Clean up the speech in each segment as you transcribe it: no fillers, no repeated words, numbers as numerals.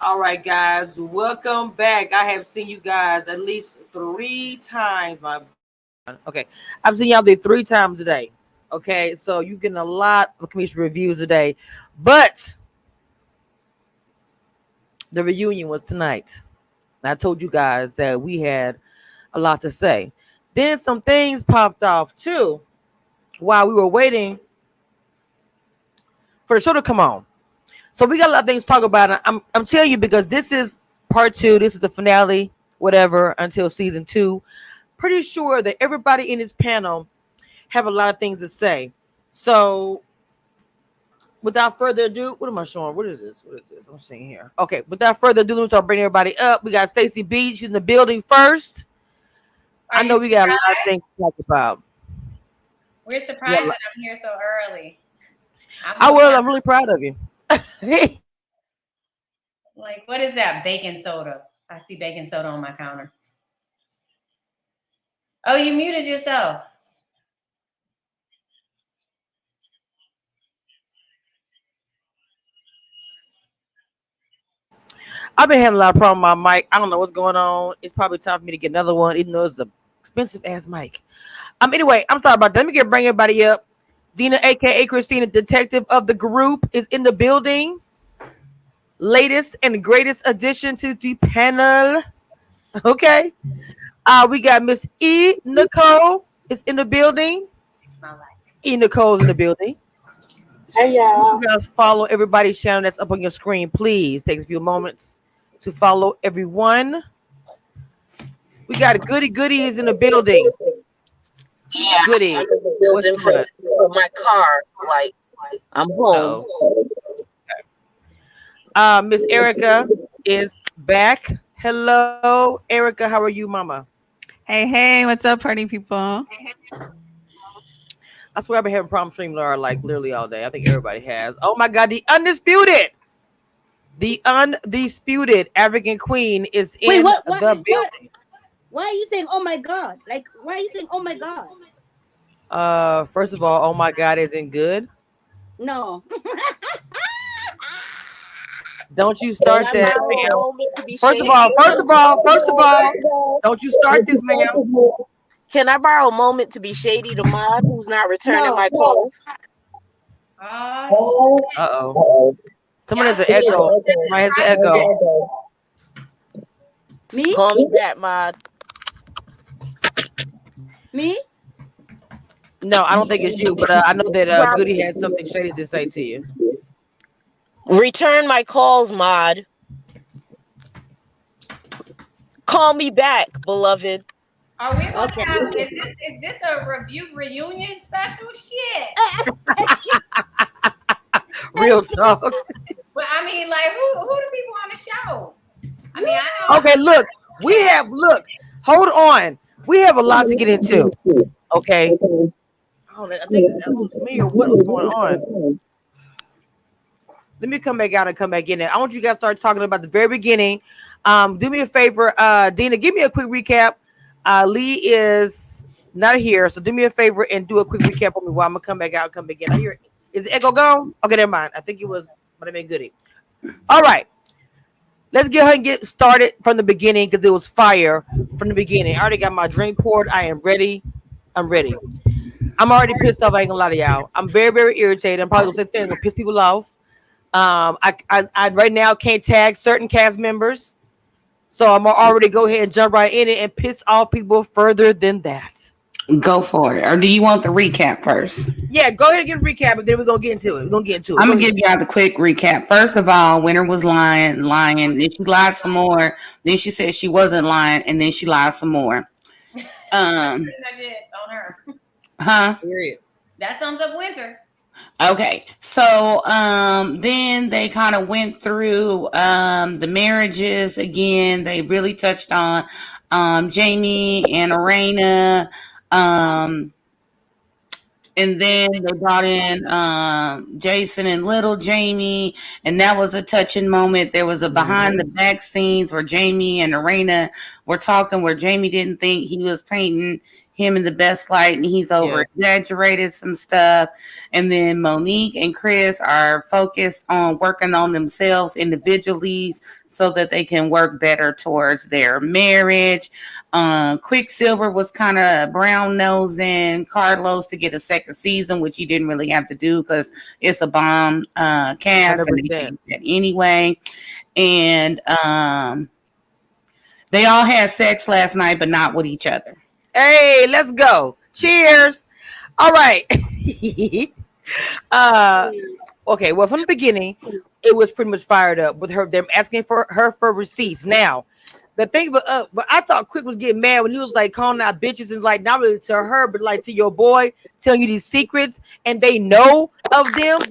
All right, guys, welcome back. I have seen you guys at least 3 times. Okay, I've seen y'all there 3 times today. Okay, so you getting a lot of commission reviews today, but the reunion was tonight. I told you guys that we had a lot to say. Then some things popped off too while we were waiting for the show to come on. So we got a lot of things to talk about. I'm telling you because this is part 2. This is the finale, whatever, until season 2. Pretty sure that everybody in this panel have a lot of things to say. So without further ado, what am I showing? What is this? I'm seeing here. Okay, without further ado, let's bring everybody up. We got Stacey B. She's in the building first. I know we got a lot of things to talk about. We're surprised that I'm here so early. I'm really proud of you. Like, what is that? Baking soda. I see baking soda on my counter. Oh, you muted yourself. I've been having a lot of problems with my mic. I don't know what's going on. It's probably time for me to get another one, even though it's an expensive ass mic. Anyway, I'm sorry about that. Let me bring everybody up. Dina, aka Christina, detective of the group, is in the building. Latest and greatest addition to the panel. Okay. We got Miss E. Nicole is in the building. E. Nicole's in the building. Hey y'all. You guys follow everybody's channel that's up on your screen. Please take a few moments to follow everyone. We got Goody is in the building. Yeah, Goody. I'm in the building for my car. Like I'm home. Miss Erica is back. Hello, Erica. How are you, Mama? Hey, what's up, party people? I swear I've been having problems streaming Laura like literally all day. I think everybody has. Oh my God, the undisputed African queen is in the building. Why are you saying, oh my God? Like, why are you saying, oh my God? First of all, oh my God isn't good. No. Don't you start that, ma'am. First of all, don't you start this, ma'am. Can I borrow a moment to be shady to Mod, who's not returning my calls? Uh-oh. Someone has an echo. Somebody has an echo. Me? Call me back, Mod. Me? No, I don't think it's you, but I know that Goody has something shady to say to you. Return my calls, Mod. Call me back, beloved. Are we gonna have, is this a review reunion special? Shit. Real talk. But I mean, like, who do people on the show? I mean, I know. Okay, hold on. We have a lot to get into. Okay. I think it's me or what's going on. Let me come back out and come back in there. I want you guys to start talking about the very beginning. Do me a favor, Dina, give me a quick recap. Lee is not here, so do me a favor and do a quick recap on me while I'm gonna come back out and come back in. I hear, is the echo gone? Okay, never mind. I think it was, but I mean, Goody. All right, let's get ahead and get started from the beginning because it was fire from the beginning. I already got my drink poured. I am ready. I'm ready. I'm already pissed off. I ain't gonna lie to y'all. I'm very, very irritated. I'm probably gonna sit there and piss people off. I right now can't tag certain cast members. So I'm already go ahead and jump right in it and piss off people further than that. Go for it. Or do you want the recap first? Yeah, go ahead and get a recap, and then we're gonna get into it. I'm gonna give y'all the quick recap. First of all, Winter was lying. Then she lied some more. Then she said she wasn't lying, and then she lied some more. I did on her. Huh? Period. That sums up Winter. Okay, so then they kind of went through the marriages again. They really touched on Jamie and Arena, and then they brought in Jason and little Jamie, and that was a touching moment. There was a behind the back scenes where Jamie and Arena were talking, where Jamie didn't think he was painting him in the best light, and he's over exaggerated some stuff. And then Monique and Chris are focused on working on themselves individually so that they can work better towards their marriage. Quicksilver was kind of brown nosing Carlos to get a second season, which he didn't really have to do because it's a bomb cast and they did that anyway. And they all had sex last night, but not with each other. Hey, let's go. Cheers. All right. Okay, well, from the beginning, it was pretty much fired up with her, them asking for her for receipts. Now, the thing, but I thought Quick was getting mad when he was like calling out bitches and like not really to her, but like to your boy, telling you these secrets, and they know of them.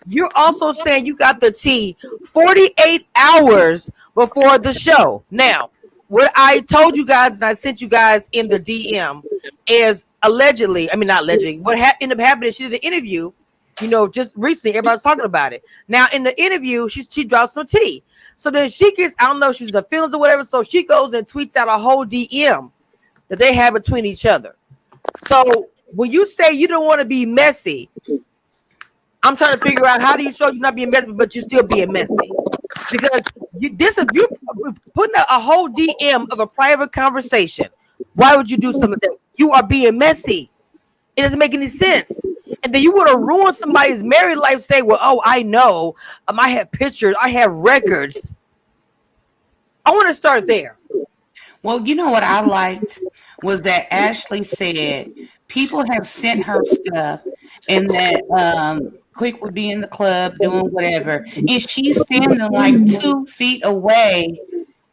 You're also saying you got the tea 48 hours before the show. Now, what I told you guys and I sent you guys in the DM is allegedly, I mean not allegedly, what ended up happening, she did an interview, you know, just recently, everybody's talking about it. Now in the interview, she drops some tea. So then she gets, I don't know if she's in the feelings or whatever, so she goes and tweets out a whole DM that they have between each other. So when you say you don't want to be messy, I'm trying to figure out how do you show you're not being messy, but you're still being messy. Because you putting a whole DM of a private conversation. Why would you do something like that? You are being messy. It doesn't make any sense. And then you want to ruin somebody's married life, say, well, oh, I know. I have pictures. I have records. I want to start there. Well, you know what I liked was that Ashley said people have sent her stuff and that Quick would be in the club doing whatever. And she's standing like 2 feet away.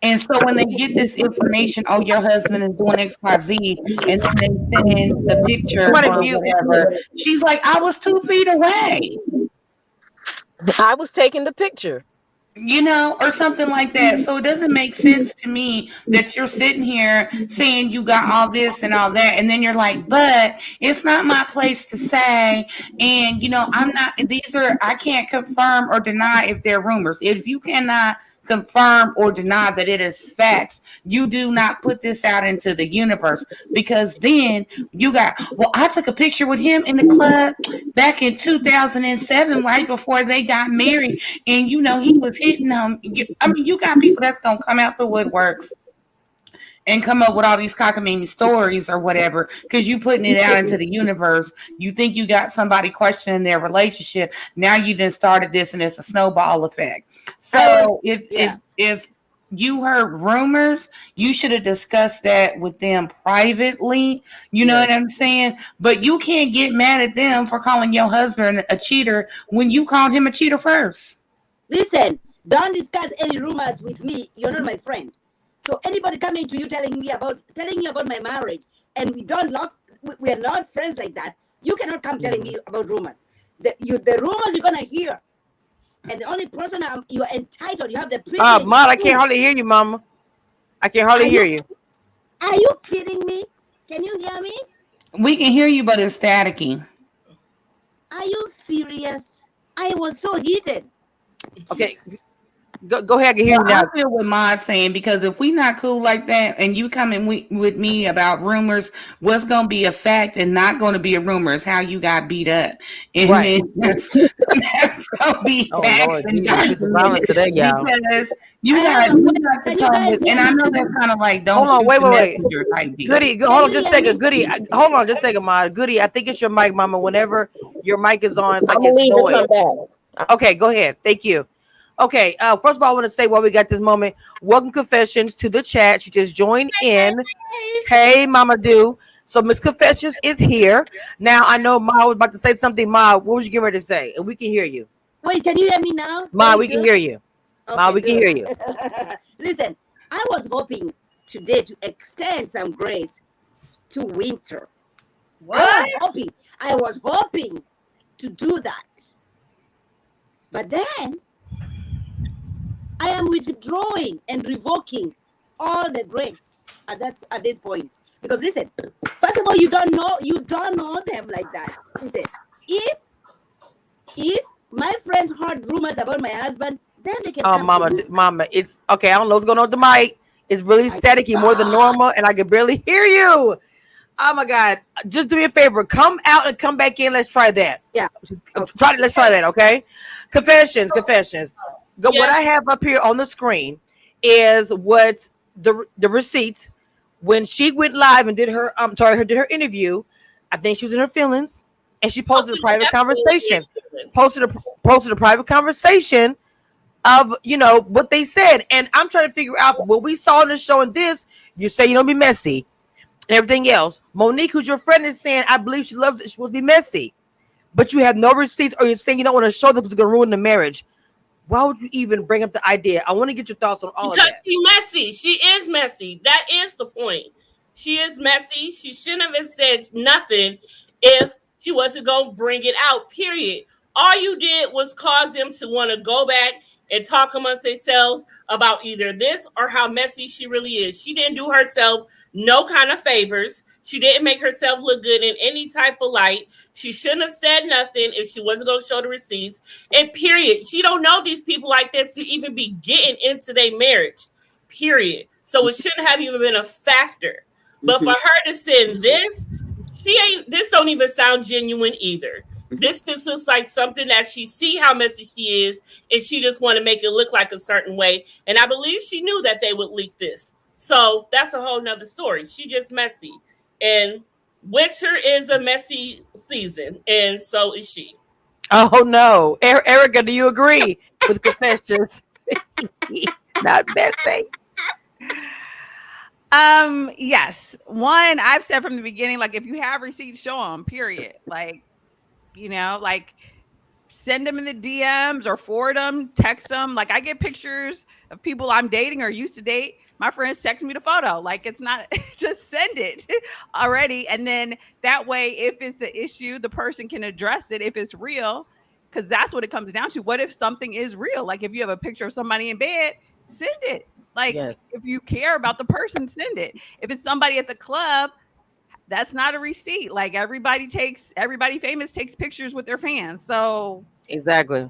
And so when they get this information, oh, your husband is doing XYZ, and then they send in the picture or whatever, she's like, I was 2 feet away. I was taking the picture. You know, or something like that. So it doesn't make sense to me that you're sitting here saying you got all this and all that, and then you're like, but it's not my place to say, and you know, I can't confirm or deny if they're rumors. If you cannot confirm or deny that it is facts, you do not put this out into the universe, because then you got, well, I took a picture with him in the club back in 2007, right before they got married, and you know, he was hitting them. You got people that's gonna come out the woodworks and come up with all these cockamamie stories or whatever, because you putting it out into the universe. You think you got somebody questioning their relationship. Now you done started this, and it's a snowball effect. So if you heard rumors, you should have discussed that with them privately. You know what I'm saying? But you can't get mad at them for calling your husband a cheater when you called him a cheater first. Listen, don't discuss any rumors with me. You're not my friend. So anybody coming to you telling you about my marriage, and we are not friends like that, you cannot come telling me about rumors. The rumors you're gonna hear, and the only person you're entitled, you have the privilege. Mom, I can't hardly hear you, Mama. I can hardly hear you. Are you kidding me? Can you hear me? We can hear you, but it's staticky. Are you serious? I was so heated. Okay. Go ahead, I can hear you now. I feel what Maud's saying, because if we not cool like that and you coming with me about rumors, what's going to be a fact and not going to be a rumor is how you got beat up. And right. That's going to be facts. Lord, violence today, y'all. Because you got to come with, and I know that's kind of like, don't hold on, wait. Goody, hold on, just take a Goody. Hold on, just take a Maud. Goody, I think it's your mic, Mama. Whenever your mic is on, it's like it's noise. Okay, go ahead. Thank you. Okay, first of all, I want to say while we got this moment, welcome Confessions to the chat. She just joined in. Hey, Mama Do. So Miss Confessions is here. Now, I know Ma was about to say something. Ma, what was you getting ready to say? And we can hear you. Wait, can you hear me now? Ma, we can hear you. Okay, Ma, we can hear you. Listen, I was hoping today to extend some grace to Winter. What? I was hoping to do that. But then I am withdrawing and revoking all the grace at this point. Because listen, first of all, you don't know them like that. Listen, if my friends heard rumors about my husband, then they can. Oh, Mama, it's okay. I don't know what's going on with the mic. It's really staticky, more than normal, and I can barely hear you. Oh my God! Just do me a favor. Come out and come back in. Let's try that. Yeah. Try it. Let's try that. Okay. Confessions. What Yes. I have up here on the screen is what the receipt when she went live and did her did her interview. I think she was in her feelings, and she posted a private conversation. Posted a private conversation of what they said, and I'm trying to figure out what we saw in the show and this. You say you don't be messy and everything else. Monique, who's your friend, is saying I believe she loves it. She will be messy, but you have no receipts, or you're saying you don't want to show them because it's going to ruin the marriage. Why would you even bring up the idea? I want to get your thoughts on all of that. Because she's messy. She is messy. That is the point. She is messy. She shouldn't have said nothing if she wasn't going to bring it out, period. All you did was cause them to want to go back and talk amongst themselves about either this or how messy she really is. She didn't do herself no kind of favors. She didn't make herself look good in any type of light. She shouldn't have said nothing if she wasn't going to show the receipts. And period. She don't know these people like this to even be getting into their marriage. Period. So it shouldn't have even been a factor. But for her to send this, this don't even sound genuine either. This just looks like something that she see how messy she is, and she just want to make it look like a certain way. And I believe she knew that they would leak this. So that's a whole nother story. She just messy. And winter is a messy season, and so is she. Oh no. Erica, do you agree with confessions? Not messy. Yes. One, I've said from the beginning, like if you have receipts, show them, period. Like, like send them in the DMs or forward them, text them. Like I get pictures of people I'm dating or used to date. My friends text me the photo. Like it's not, just send it already. And then that way, if it's an issue, the person can address it if it's real, because that's what it comes down to. What if something is real? Like if you have a picture of somebody in bed, send it. Like Yes. if you care about the person, send it. If it's somebody at the club, that's not a receipt. Like everybody famous takes pictures with their fans. So Exactly.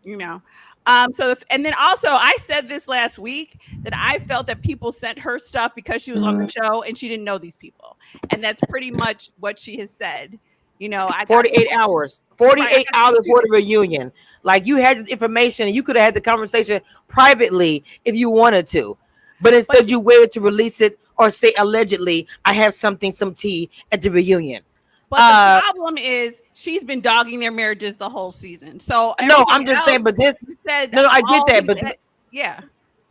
And then also I said this last week that I felt that people sent her stuff because she was on the show and she didn't know these people. And that's pretty much what she has said. 48 hours. 48 hours for the reunion. Like you had this information and you could have had the conversation privately if you wanted to. But instead you waited to release it or say allegedly, I have some tea at the reunion. But the problem is she's been dogging their marriages the whole season. So no, I'm just saying, but this no, I get that, but yeah.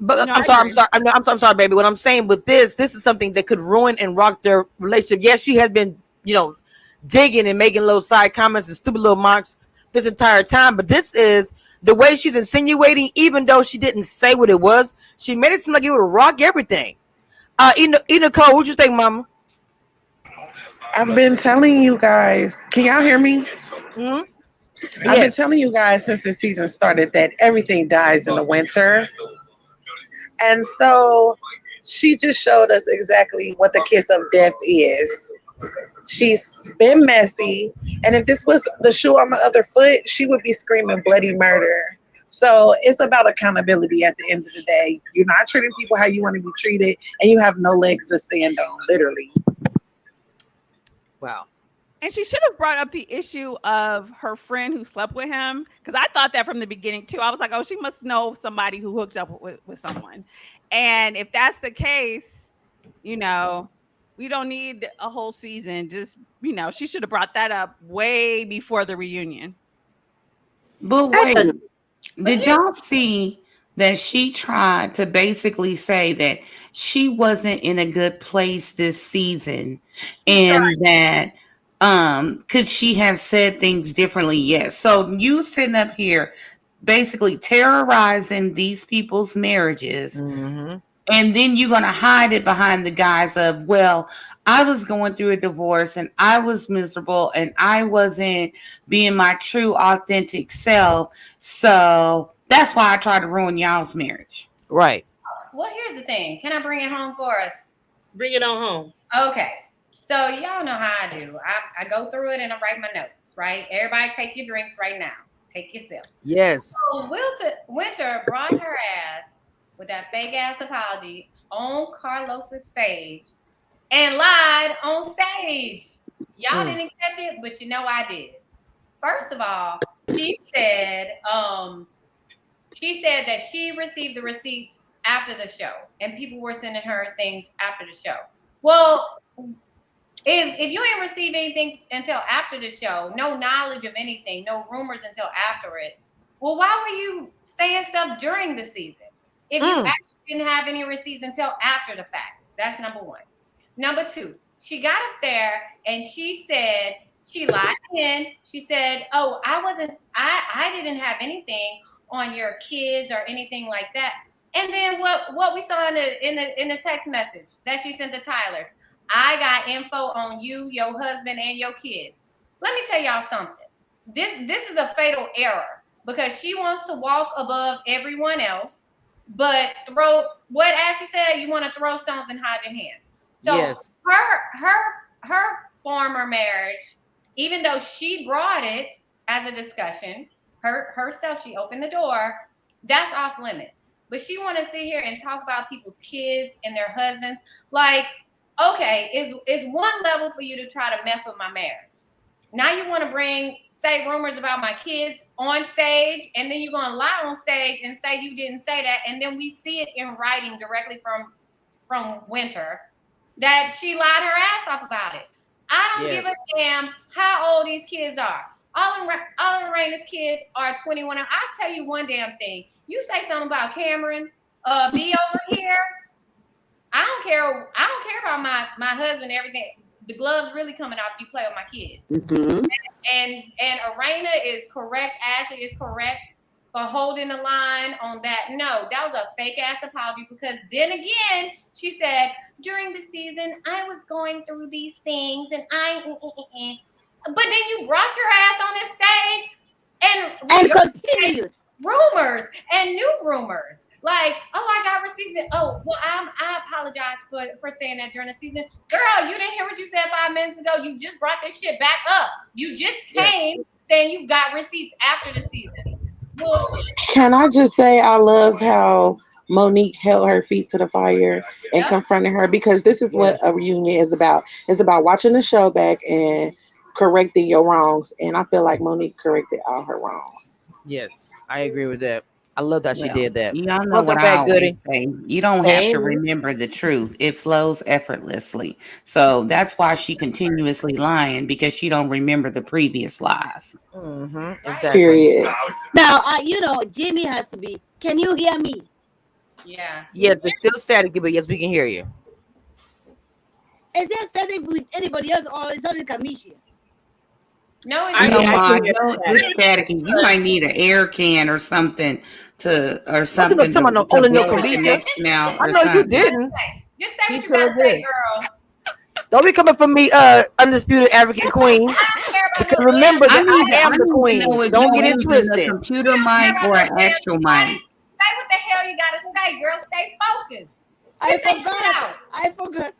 But I'm sorry, baby. What I'm saying with this is something that could ruin and rock their relationship. Yes, she has been, digging and making little side comments and stupid little marks this entire time. But this is the way she's insinuating, even though she didn't say what it was, she made it seem like it would rock everything. Nicole, what you think, Mama? I've been telling you guys. Can y'all hear me? Mm-hmm. I've been telling you guys since the season started that everything dies in the winter. And so she just showed us exactly what the kiss of death is. She's been messy. And if this was the shoe on the other foot, she would be screaming bloody murder. So it's about accountability at the end of the day. You're not treating people how you want to be treated, and you have no legs to stand on, literally. Wow. And she should have brought up the issue of her friend who slept with him, because I thought that from the beginning too. I was like, oh, she must know somebody who hooked up with someone. And if that's the case, we don't need a whole season. Just, she should have brought that up way before the reunion. But wait, did y'all see that she tried to basically say that she wasn't in a good place this season and that could she have said things differently? Yes. So you sitting up here basically terrorizing these people's marriages, and then you're going to hide it behind the guise of, well, I was going through a divorce and I was miserable and I wasn't being my true authentic self. So that's why I tried to ruin y'all's marriage. Right. Well, here's the thing. Can I bring it home for us? Bring it on home. Okay. So y'all know how I do. I go through it and I write my notes, right? Everybody take your drinks right now. Take your sip. Yes. So Winter brought her ass with that fake ass apology on Carlos's stage and lied on stage. Y'all didn't catch it, but you know I did. First of all, she said that she received the receipts after the show, and people were sending her things after the show. Well, if you ain't received anything until after the show, no knowledge of anything, no rumors until after it, well, why were you saying stuff during the season if you actually didn't have any receipts until after the fact? That's number one. Number two, she got up there and she said, she lied again. She said, "Oh, I didn't have anything on your kids or anything like that." And then what we saw in the text message that she sent to Tyler's, I got info on you, your husband, and your kids. Let me tell y'all something. This is a fatal error because she wants to walk above everyone else, but as she said, you want to throw stones and hide your hands. So yes. her former marriage, even though she brought it as a discussion, herself, she opened the door, that's off limits. But she want to sit here and talk about people's kids and their husbands. Like, okay, it's one level for you to try to mess with my marriage. Now you want to say rumors about my kids on stage, and then you're going to lie on stage and say you didn't say that, and then we see it in writing directly from Winter that she lied her ass off about it. I don't give a damn how old these kids are. All of Raina's kids are 21. I'll tell you one damn thing. You say something about Cameron, be over here. I don't care about my husband and everything. The gloves really coming off. You play with my kids. Mm-hmm. And Arena is correct. Ashley is correct for holding the line on that. No, that was a fake ass apology because then again, she said, during the season, I was going through these things and but then you brought your ass on this stage and continued rumors and new rumors. Like, oh, I got receipts. Oh, well, I apologize for saying that during the season. Girl, you didn't hear what you said 5 minutes ago. You just brought this shit back up. You just came saying you got receipts after the season. Bullshit. Can I just say I love how Monique held her feet to the fire and confronted her, because this is what a reunion is about. It's about watching the show back and correcting your wrongs. And I feel like Monique corrected all her wrongs. Yes, I agree with that. I love that she did that. Y'all know what I always say. You don't have to remember the truth. It flows effortlessly. So that's why she continuously lying, because she don't remember the previous lies. Mm-hmm. Exactly. Period. Now, Jimmy has to be. Can you hear me? Yeah. Yes, it's still static, but yes, we can hear you. Is there static with anybody else, or is only Kamisha? No, it's static. You might need an air can or something something. I know you didn't. Just say what you gotta say, girl. Don't be coming for me, undisputed African queen. Because remember, I am the queen. Don't get it twisted. A computer mic or an actual mic. Say what the hell you gotta say, girl. Stay focused. I forgot.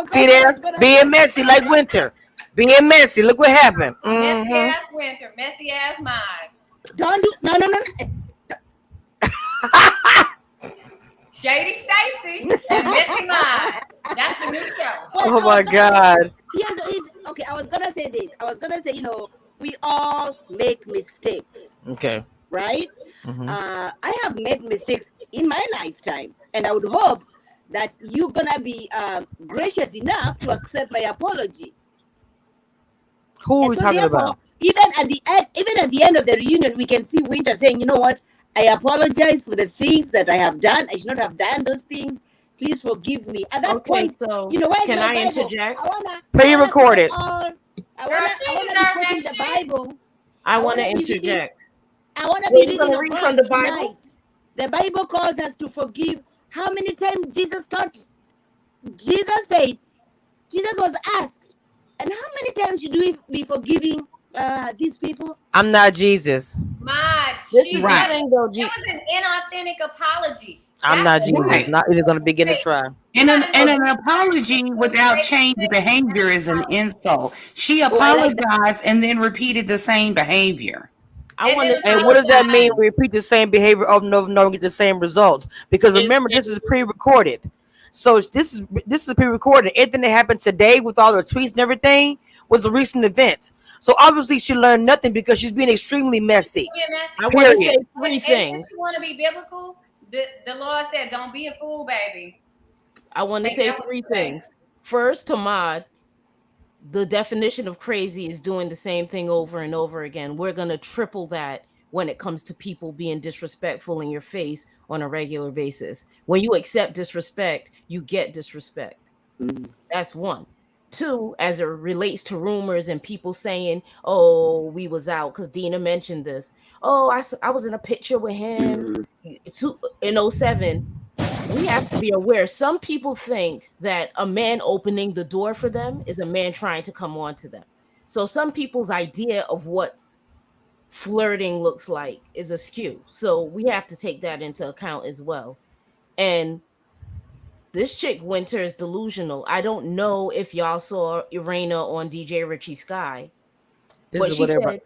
See there? Being messy like Winter. Being messy. Look what happened. Messy ass Winter. Messy ass mine. Don't do no. Shady Stacy and Messy Mine. That's the new show. Oh my God. Okay, I was gonna say this. We all make mistakes. Okay. Right? Mm-hmm. I have made mistakes in my lifetime, and I would hope that you're gonna be gracious enough to accept my apology. Who are we talking about? Even at the end of the reunion, we can see Winter saying, "You know what? I apologize for the things that I have done. I should not have done those things. Please forgive me." At that point, so can I interject? Pre-recorded. I want to interject. I want to be reading from the Bible. Tonight. The Bible calls us to forgive. How many times Jesus taught? Jesus said, Jesus was asked, and how many times should we be forgiving these people? I'm not Jesus. It was an inauthentic apology. I'm not Jesus. Right. Not even going to begin to try. And an apology without change behavior is an insult. She apologized and then repeated the same behavior. And what does that mean? We repeat the same behavior over and over and over and get the same results. Because remember, this is pre-recorded. So this is pre-recorded. Everything that happened today with all her tweets and everything was a recent event. So obviously she learned nothing because she's being extremely messy. I I want to say Period. three and things. if you want to be biblical, the Lord said, "Don't be a fool, baby." I want to Like, say that was three correct. things. First, to Mod, the definition of crazy is doing the same thing over and over again. We're going to triple that when it comes to people being disrespectful in your face on a regular basis. When you accept disrespect, you get disrespect. That's one. Two, as it relates to rumors and people saying, oh, we was out, because Dina mentioned this. Oh, I was in a picture with him in 07. We have to be aware. Some people think that a man opening the door for them is a man trying to come on to them. So some people's idea of what flirting looks like is askew. So we have to take that into account as well. And this chick Winter is delusional. I don't know if y'all saw Irena on DJ Richie Sky, This but is whatever.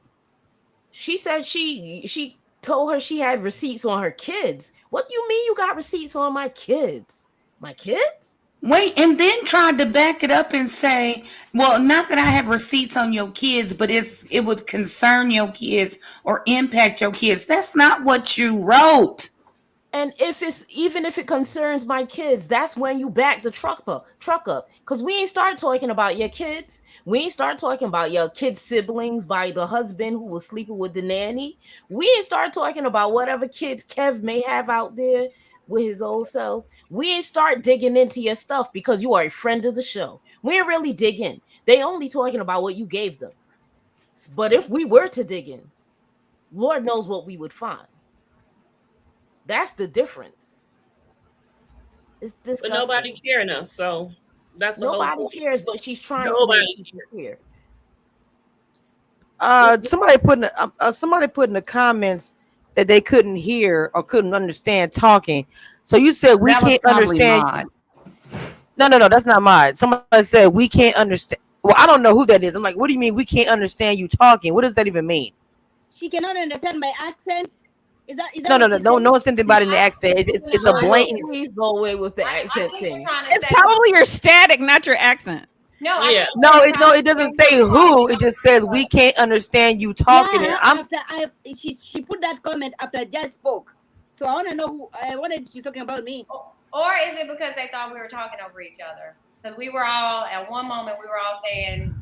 she said she told her she had receipts on her kids. What do you mean you got receipts on my kids? My kids? Wait, and then tried to back it up and say, well, not that I have receipts on your kids, but it would concern your kids or impact your kids. That's not what you wrote. And even if it concerns my kids, that's when you back the truck up. Because we ain't start talking about your kids. We ain't start talking about your kids' siblings by the husband who was sleeping with the nanny. We ain't start talking about whatever kids Kev may have out there with his old self. We ain't start digging into your stuff because you are a friend of the show. We ain't really digging. They only talking about what you gave them. But if we were to dig in, Lord knows what we would find. That's the difference. It's disgusting. But nobody cares enough, so that's the Nobody whole cares, but she's trying Nobody to make people care. Somebody put in the comments that they couldn't hear or couldn't understand talking. So you said we That was can't probably understand. Mod. No, that's not mine. Somebody said we can't understand. Well, I don't know who that is. I'm like, what do you mean we can't understand you talking? What does that even mean? She cannot understand my accent. Is that No, what she said? no one's anything about it in the accent. It's a No, blatant. please go away with the I accent think they're thing. trying to It's say. probably your static, not your accent. No, Yeah. It doesn't say who. It just says we can't understand you talking. Yeah, And she put that comment after I just spoke. So I want to know who. I wanted she's talking about me. Or is it because they thought we were talking over each other? Because we were all at one moment we were all saying,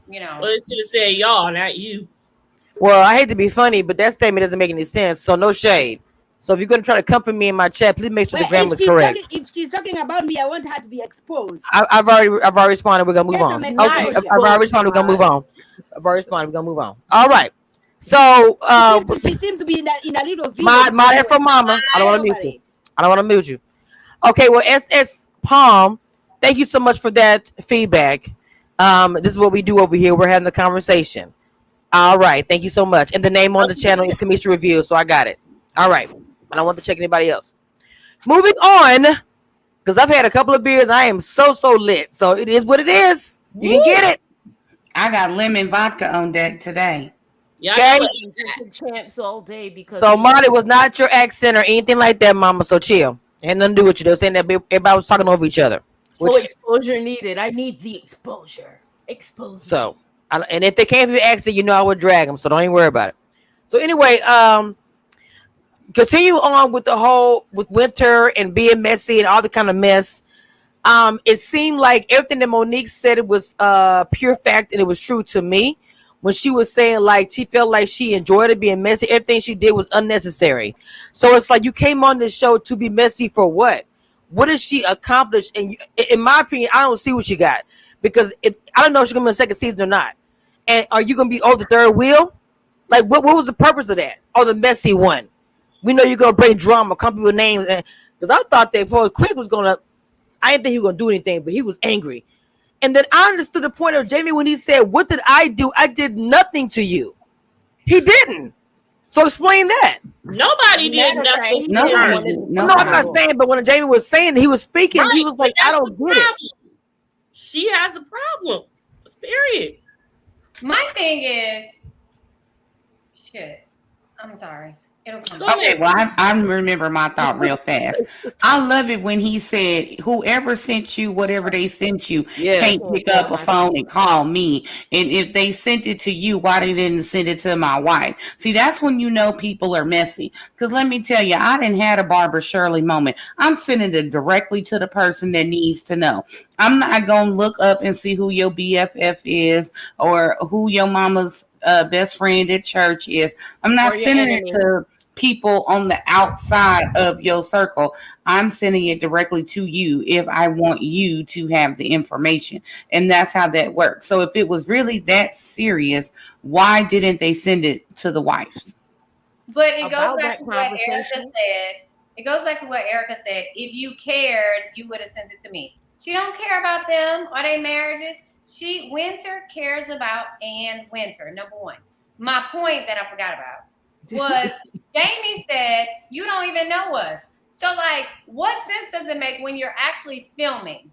Well, it should have said y'all, not you. Well, I hate to be funny, but that statement doesn't make any sense. So no shade. So if you're gonna try to comfort me in my chat, please make sure the grammar is correct. If she's talking about me, I want her to be exposed. I've already responded. We're gonna move Yes, on. I'm Okay, exposed. I've already responded. We're gonna move on. I've already responded. We're gonna move on. All right. So She seems to be in a little video. my for mama. I don't want to mute you. I don't want to mute you. Okay. Well, SS Palm, thank you so much for that feedback. This is what we do over here. We're having a conversation. All right. Thank you so much. And the name on the channel is Kamisha Review, so I got it. All right. I don't want to check anybody else. Moving on, because I've had a couple of beers. I am so lit. So it is what it is. You can get it. I got lemon vodka on deck today. Y'all Okay. know Drinking champs all day because So Marty was not your accent or anything like that, Mama. So chill. Had nothing to do with you. They were saying that everybody was talking over each other. so exposure needed. I need the exposure. Expose. So, and if they came through your accent, you know I would drag them. So don't even worry about it. So anyway, continue on with the whole with Winter and being messy and all the kind of mess. It seemed like everything that Monique said it was pure fact and it was true to me when she was saying like she felt like she enjoyed it being messy. Everything she did was unnecessary. So it's like you came on this show to be messy for what? What does she accomplish? And in my opinion, I don't see what she got because I don't know if she's gonna be in the second season or not. And are you gonna be over the third wheel? Like what was the purpose of that? Or the messy one? We know you're gonna bring drama, come up with names, because I thought that Paul Quick was gonna. I didn't think he was gonna do anything, but he was angry. And then I understood the point of Jamie when he said, "What did I do? I did nothing to you." He didn't. So explain that. nobody did nothing. No, No, I'm not saying, but when Jamie was saying, he was speaking. Right, He was like, "I don't get it." She has a problem. Period. my thing is, shit. I'm sorry. It'll come. Go Okay, ahead. well, I remember my thought real fast. I love it when he said, whoever sent you whatever they sent you can't Yes. pick up a phone and call me. And if they sent it to you, why they didn't send it to my wife? See, that's when you know people are messy. Because let me tell you, I didn't had a Barbara Shirley moment. I'm sending it directly to the person that needs to know. I'm not going to look up and see who your BFF is or who your mama's best friend at church is. I'm not Or your sending it enemy. to people on the outside of your circle. I'm sending it directly to you if I want you to have the information. And that's how that works. So if it was really that serious, why didn't they send it to the wife? But it goes About back that to what Erica conversation. said. It goes back to what Erica said. If you cared, you would have sent it to me. She don't care about them or their marriages. Winter cares about Ann Winter, number one. My point that I forgot about was Jamie said, you don't even know us. So, like, what sense does it make when you're actually filming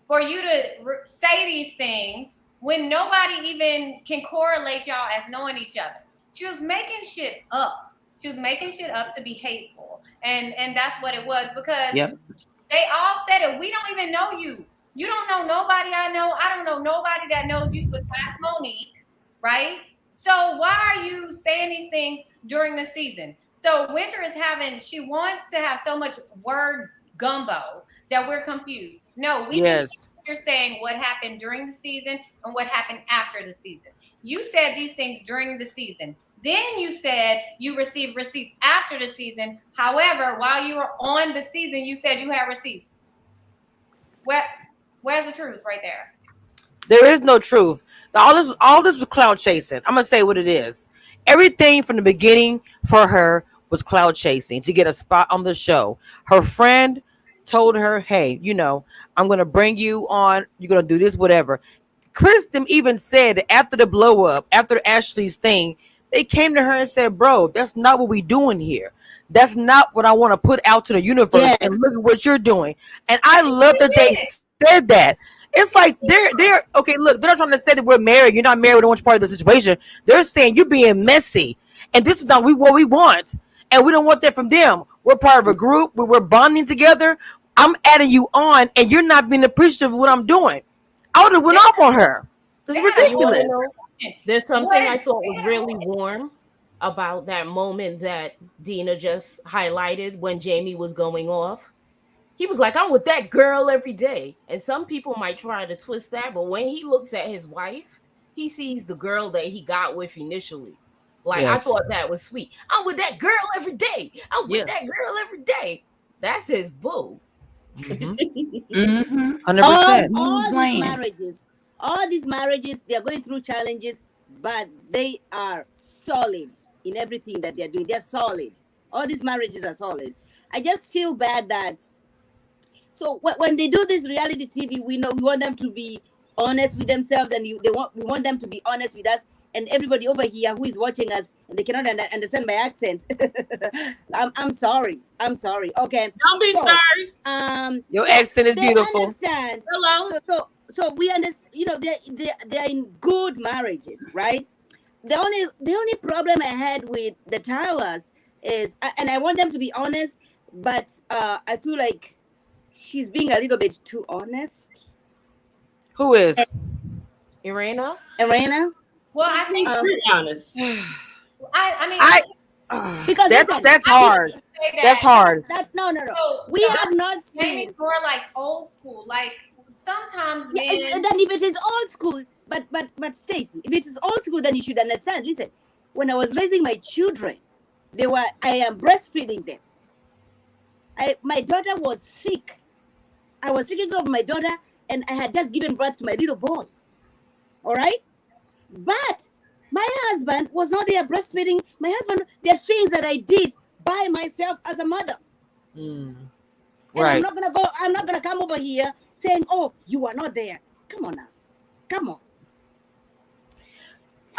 for you to say these things when nobody even can correlate y'all as knowing each other? She was making shit up. She was making shit up to be hateful. And that's what it was, because they all said it. We don't even know you. You don't know nobody I know. I don't know nobody that knows you besides Monique, right? So why are you saying these things during the season? So Winter is she wants to have so much word gumbo that we're confused. No, we can see you're saying what happened during the season and what happened after the season. You said these things during the season. Then you said you received receipts after the season. However, while you were on the season, you said you had receipts. Where's the truth right there? There is no truth. All this was cloud chasing. I'm gonna say what it is. Everything from the beginning for her was cloud chasing to get a spot on the show. Her friend told her, "Hey, I'm gonna bring you on. You're gonna do this, whatever." Kristen even said that after the blow up, after Ashley's thing, they came to her and said, "Bro, that's not what we doing here. That's not what I want to put out to the universe. Yes. And look at what you're doing." And I love that they said that. It's like they're okay. Look, they're not trying to say that we're married. You're not married. We don't want you part of the situation. They're saying you're being messy, and this is not what we want, and we don't want that from them. We're part of a group. We're bonding together. I'm adding you on, and you're not being appreciative of what I'm doing. I would have went off on her. It's ridiculous. You know, there's something I thought was really warm about that moment that Dina just highlighted when Jamie was going off. He was like, I'm with that girl every day. And some people might try to twist that, but when he looks at his wife, he sees the girl that he got with initially. Like, I thought that was sweet. I'm with that girl every day. I'm with that girl every day. That's his boo. 100%. All these marriages, they're going through challenges, but they are solid in everything that they're doing. They're solid. All these marriages are solid. I just feel bad that. So when they do this reality TV, we want them to be honest with themselves, and we want them to be honest with us. And everybody over here who is watching us, and they cannot understand my accent. I'm sorry. Okay. Don't be sorry. Your accent is beautiful. Understand. Hello. So we understand. They're in good marriages, right? The only problem I had with the Towers is, and I want them to be honest, but I feel like she's being a little bit too honest. Who is? Irena? Well, I think too honest. Because that's hard. That's hard. No. So, we have not seen. Maybe more like old school. Like sometimes men. And then if it is old school, but Stacey, if it is old school, then you should understand. Listen, when I was raising my children, I am breastfeeding them. My daughter was sick. I was taking care of my daughter, and I had just given birth to my little boy. All right? But my husband was not there breastfeeding. My husband, there are things that I did by myself as a mother. And Right. I'm not gonna come over here saying, "Oh, you are not there." Come on now. Come on.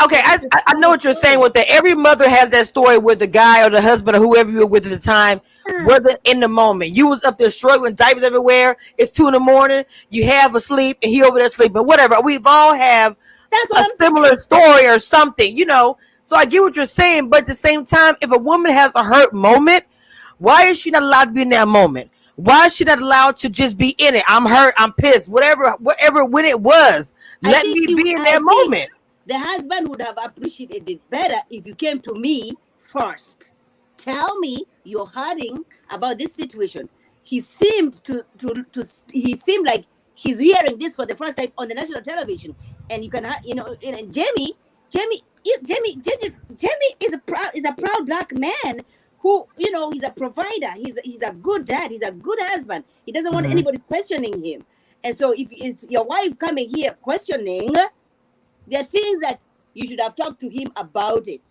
Okay, I know what you're saying with that. Every mother has that story where the guy or the husband or whoever you were with at the time wasn't in the moment. You was up there struggling, diapers everywhere. It's 2 a.m. You have a sleep, and he over there sleeping. Whatever. We've all have a similar story or something, So I get what you're saying, but at the same time, if a woman has a hurt moment, why is she not allowed to be in that moment? Why is she not allowed to just be in it? I'm hurt, I'm pissed, whatever when it was. Let me be in that moment. The husband would have appreciated it better if you came to me first. Tell me you're hurting about this situation. He seemed he seemed like he's hearing this for the first time on the national television, and you can Jamie is a proud black man who he's a provider. He's a good dad. He's a good husband. He doesn't want anybody questioning him. And so if it's your wife coming here questioning, there are things that you should have talked to him about it.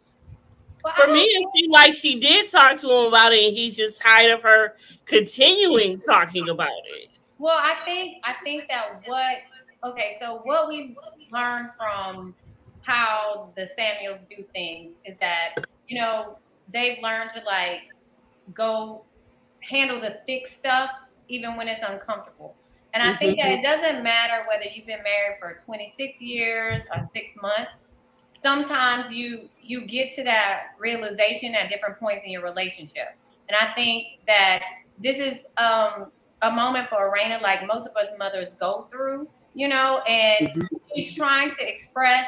For me, it seemed like she did talk to him about it, and he's just tired of her continuing talking about it. Well, I think that what we've learned from how the Samuels do things is that, they've learned to like go handle the thick stuff even when it's uncomfortable. And I think that it doesn't matter whether you've been married for 26 years or 6 months. Sometimes you get to that realization at different points in your relationship. And I think that this is a moment for Arena, like most of us mothers go through, and she's trying to express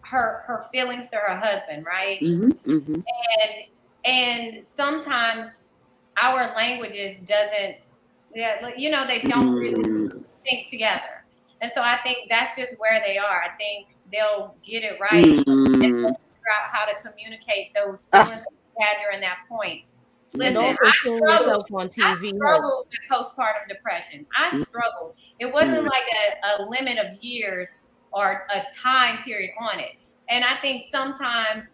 her feelings to her husband, right? And sometimes our languages doesn't, they don't really think together. And so I think that's just where they are. I think they'll get it right and they'll figure out how to communicate those feelings that you had during that point. Listen, I struggled with postpartum depression. I struggled. It wasn't like a limit of years or a time period on it. And I think sometimes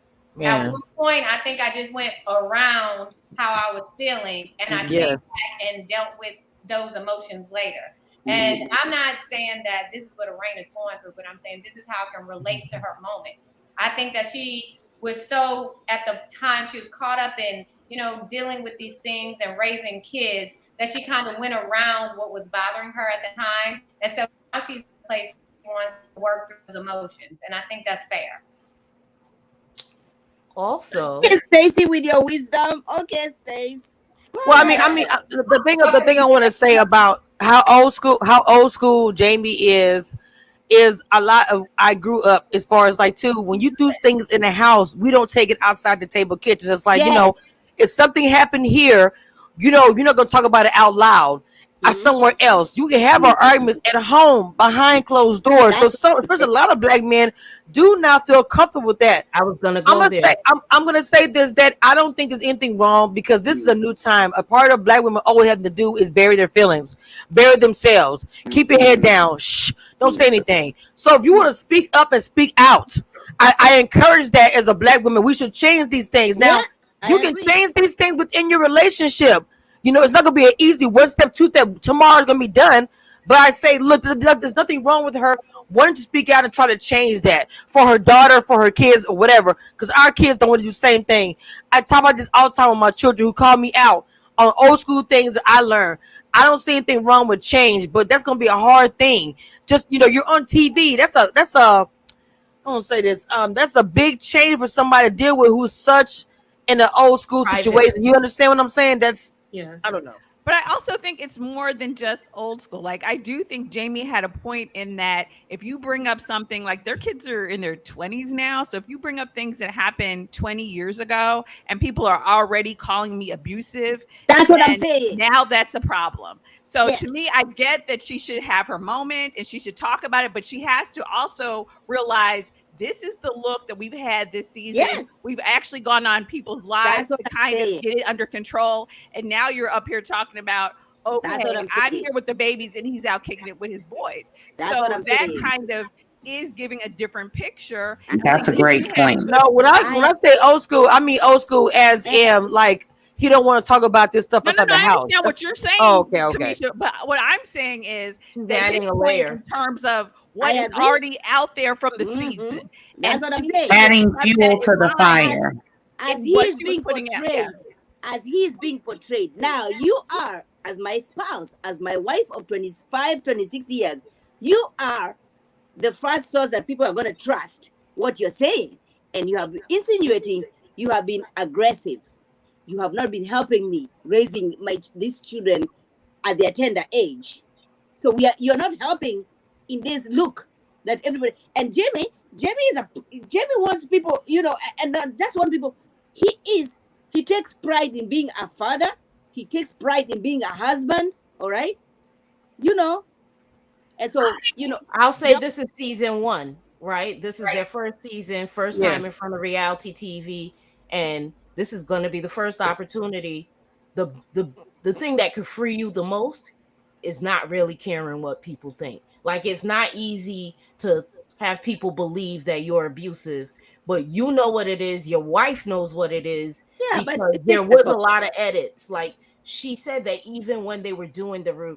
at one point, I think I just went around how I was feeling, and I came back and dealt with those emotions later. And I'm not saying that this is what Arena's going through, but I'm saying this is how I can relate to her moment. I think that she was so, at the time, she was caught up in, dealing with these things and raising kids, that she kind of went around what was bothering her at the time. And so now she's in a place where she wants to work through those emotions. And I think that's fair. Also, Stacey, with your wisdom. Okay, Stacey. Well, I mean, the thing I want to say about how old school Jamie is a lot of, I grew up as far as like too, when you do things in the house, we don't take it outside the table kitchen. It's like, if something happened here, you're not gonna talk about it out loud or somewhere else. You can have our arguments at home behind closed doors. There's a lot of black men do not feel comfortable with that. I was gonna go there. I'm gonna say this, that I don't think there's anything wrong, because this is a new time. A part of black women always have to do is bury their feelings, bury themselves, keep your head down, shh, don't say anything. So if you want to speak up and speak out, I encourage that. As a black woman, we should change these things. Now, you can change these things within your relationship. It's not gonna be an easy 1 step, 2 step. Tomorrow's gonna be done. But I say, look, there's nothing wrong with her wanting to speak out and try to change that for her daughter, for her kids, or whatever. Because our kids don't want to do the same thing. I talk about this all the time with my children who call me out on old school things that I learned. I don't see anything wrong with change, but that's gonna be a hard thing. Just you're on TV. That's a I don't say this. That's a big change for somebody to deal with who's such in an old school situation. You understand what I'm saying? I don't know. But I also think it's more than just old school. Like, I do think Jamie had a point in that if you bring up something, like, their kids are in their 20s now. So if you bring up things that happened 20 years ago and people are already calling me abusive, that's what I'm saying. Now that's a problem. So to me, I get that she should have her moment and she should talk about it, but she has to also realize this is the look that we've had this season. Yes. We've actually gone on people's lives to kind of get it under control. And now you're up here talking about, okay, I'm here with the babies and he's out kicking it with his boys. That's what I'm saying. Kind of is giving a different picture. That's a great point. No, when I say old school, I mean old school as in like he don't want to talk about this stuff outside the house. I understand what you're saying. Oh, okay. Kamisha, but what I'm saying is adding a layer in terms of what is already out there from the season. That's what I'm saying. Adding fuel to the fire. As he is being portrayed. Now, you are, as my spouse, as my wife of 25, 26 years, you are the first source that people are going to trust what you're saying. and you have been insinuating you have been aggressive. You have not been helping me raising these children at their tender age. So you're not helping in this look that everybody, and Jamie wants people, and just want people. He takes pride in being a father. He takes pride in being a husband. All right, and so I'll say this is season 1, right? This is their first season, first Yes. time in front of reality TV, and this is going to be the first opportunity. The thing that could free you the most is not really caring what people think. Like, it's not easy to have people believe that you're abusive, but you know what it is. Your wife knows what it is, Yeah, but because there was a lot of edits. Like, she said that even when they were doing the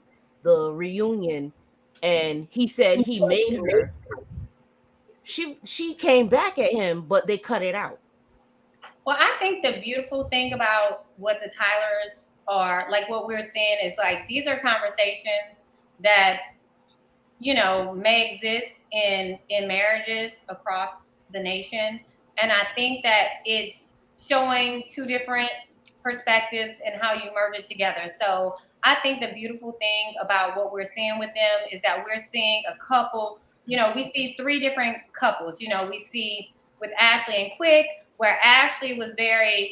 reunion, and he said he made her, she came back at him, but they cut it out. Well, I think the beautiful thing about what the Tylers are, like what we're saying, is like these are conversations that may exist in marriages across the nation, and I think that it's showing two different perspectives and how you merge it together. So I think the beautiful thing about what we're seeing with them is that we're seeing a couple. We see 3 different couples. We see with Ashley and Quick, where Ashley was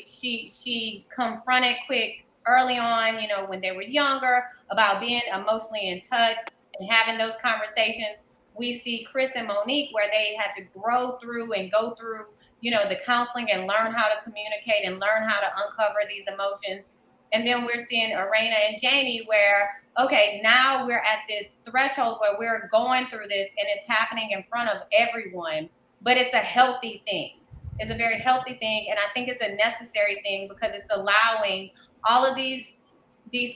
she confronted Quick early on, when they were younger, about being emotionally in touch and having those conversations. We see Chris and Monique, where they had to grow through and go through, the counseling and learn how to communicate and learn how to uncover these emotions. And then we're seeing Arena and Jamie, where, okay, now we're at this threshold where we're going through this and it's happening in front of everyone, but it's a healthy thing. It's a very healthy thing. And I think it's a necessary thing, because it's allowing all of these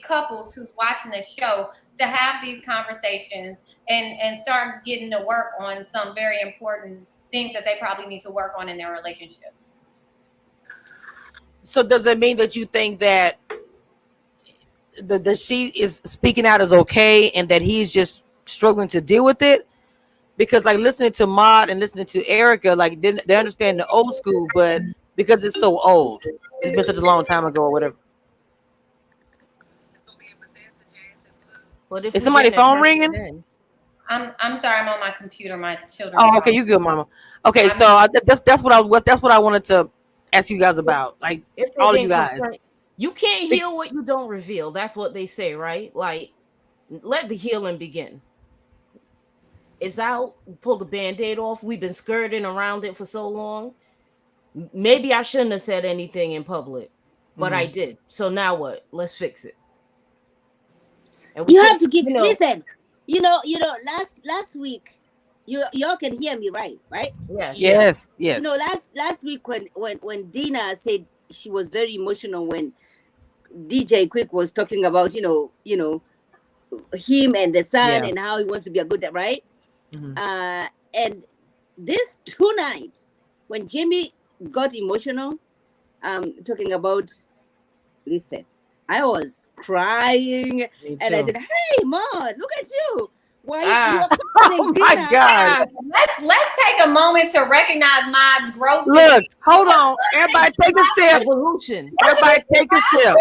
couples who's watching this show to have these conversations and start getting to work on some very important things that they probably need to work on in their relationship. So does it mean that you think that the she is speaking out is okay, and that he's just struggling to deal with it? Because like listening to Maud and listening to Erica, like they understand the old school, but because it's so old, it's been such a long time ago or whatever. But if Is we somebody's didn't phone address it ringing? then- I'm sorry, I'm on my computer. My children. Oh, okay, you good, Mama. Okay, so that's what I wanted to ask you guys about, like If they all of you didn't guys. confront, you can't heal what you don't reveal. That's what they say, right? Like, let the healing begin. It's out. Pull the band-aid off. We've been skirting around it for so long. Maybe I shouldn't have said anything in public, but I did. So now what? Let's fix it. And you have to give. Listen, last week, y'all can hear me, right? Yes. Last week when Dina said she was very emotional when DJ Quick was talking about him and the son and how he wants to be a good dad, right? And this 2 nights when Jamie got emotional, talking about, listen, I was crying and I said, "Hey, Maud, look at you! Why you are oh my Dina?" God! Let's take a moment to recognize Maud's growth. Look, hold on, everybody, take a sip. Evolution. Everybody, take a sip.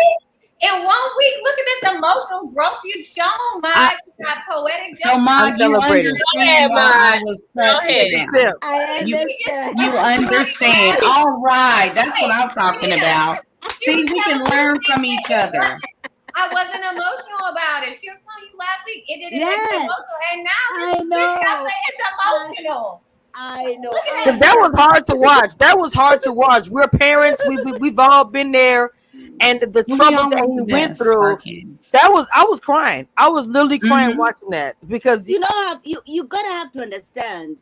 In 1 week, look at this emotional growth you've shown, Maud. You got poetic. So, Maud, you understand why I was touching them. I understand. You understand. All right. That's what I'm talking about. See, we can learn from each other. I wasn't emotional about it. She was telling you last week it didn't Yes. make me emotional, and now I know. it's emotional. I know. Because that was hard to watch. That was hard to watch. We're parents. We've all been there, and the trouble that we went through. I was crying. I was literally crying watching that, because you gotta have to understand,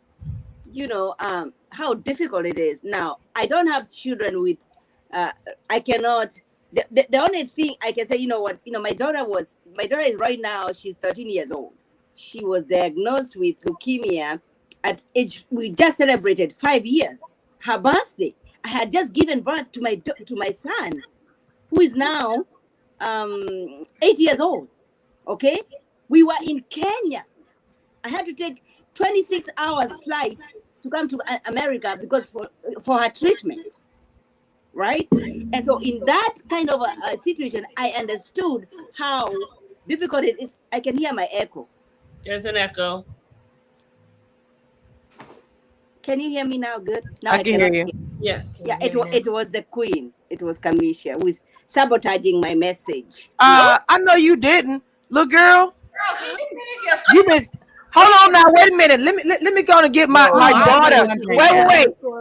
how difficult it is. Now, I don't have children with. I cannot. The only thing I can say, my daughter is right now. She's 13 years old. She was diagnosed with leukemia at age. We just celebrated 5 years. Her birthday. I had just given birth to my son, who is now 8 years old. Okay, we were in Kenya. I had to take 26 hours flight to come to America because for her treatment, right? And so in that kind of a situation, I understood how difficult it is. I can hear my echo. There's an echo. Can you hear me now? Good. Now I can hear you. Yes. Yeah, it was the queen. It was Kamisha who is sabotaging my message. I know you didn't, little girl. Girl, can you finish your You missed. Hold on now. Wait a minute. Let me go and get my daughter.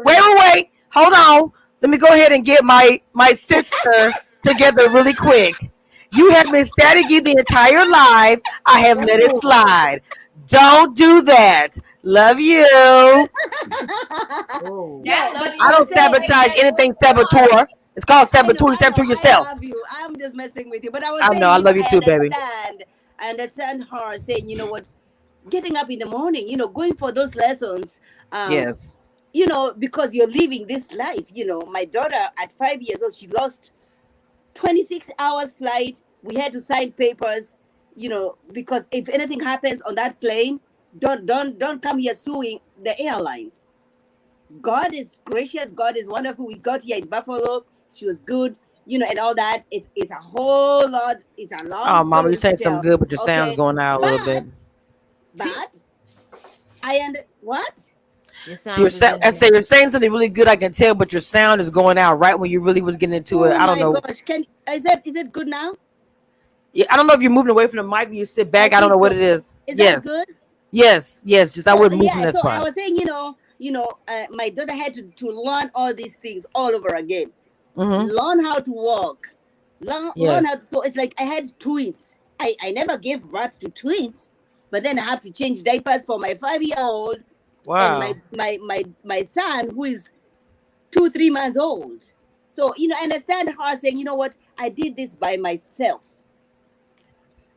Wait. Hold on. Let me go ahead and get my sister together really quick. You have been staticky the entire live. I have let it slide. Don't do that. Love you. That but I don't sabotage anything saboteur. It's called saboteur. Saboteur yourself. I love you. I'm just messing with you. But I was I saying, know. I love you too, baby. I understand her saying, you know what, getting up in the morning, you know, going for those lessons. Yes. You know, because you're living this life. You know, my daughter at 5 years old, she lost 26 hours flight. We had to sign papers, you know, because if anything happens on that plane, don't come here suing the airlines. God is gracious. God is wonderful. We got here in Buffalo. She was good, you know, and all that. It's a whole lot. It's a long. Oh, Mama, story you're saying to tell. something good, but your sound's going out a little bit. But what? Your So sound I say you're saying something really good. I can tell, but your sound is going out right when you really was getting into it. I don't know. Gosh, is it good now? Yeah, I don't know if you're moving away from the mic when you sit back. I don't know what it is. Is Yes. that good? Yes. Just I wouldn't move from this so part. I was saying, my daughter had to learn all these things all over again. Mm-hmm. Learn how to walk. Learn how to, so it's like I had twins. I never gave birth to twins, but then I have to change diapers for my 5-year-old. Wow. And my son who is 2-3 months old. So, you know, I understand her saying, you know what, I did this by myself.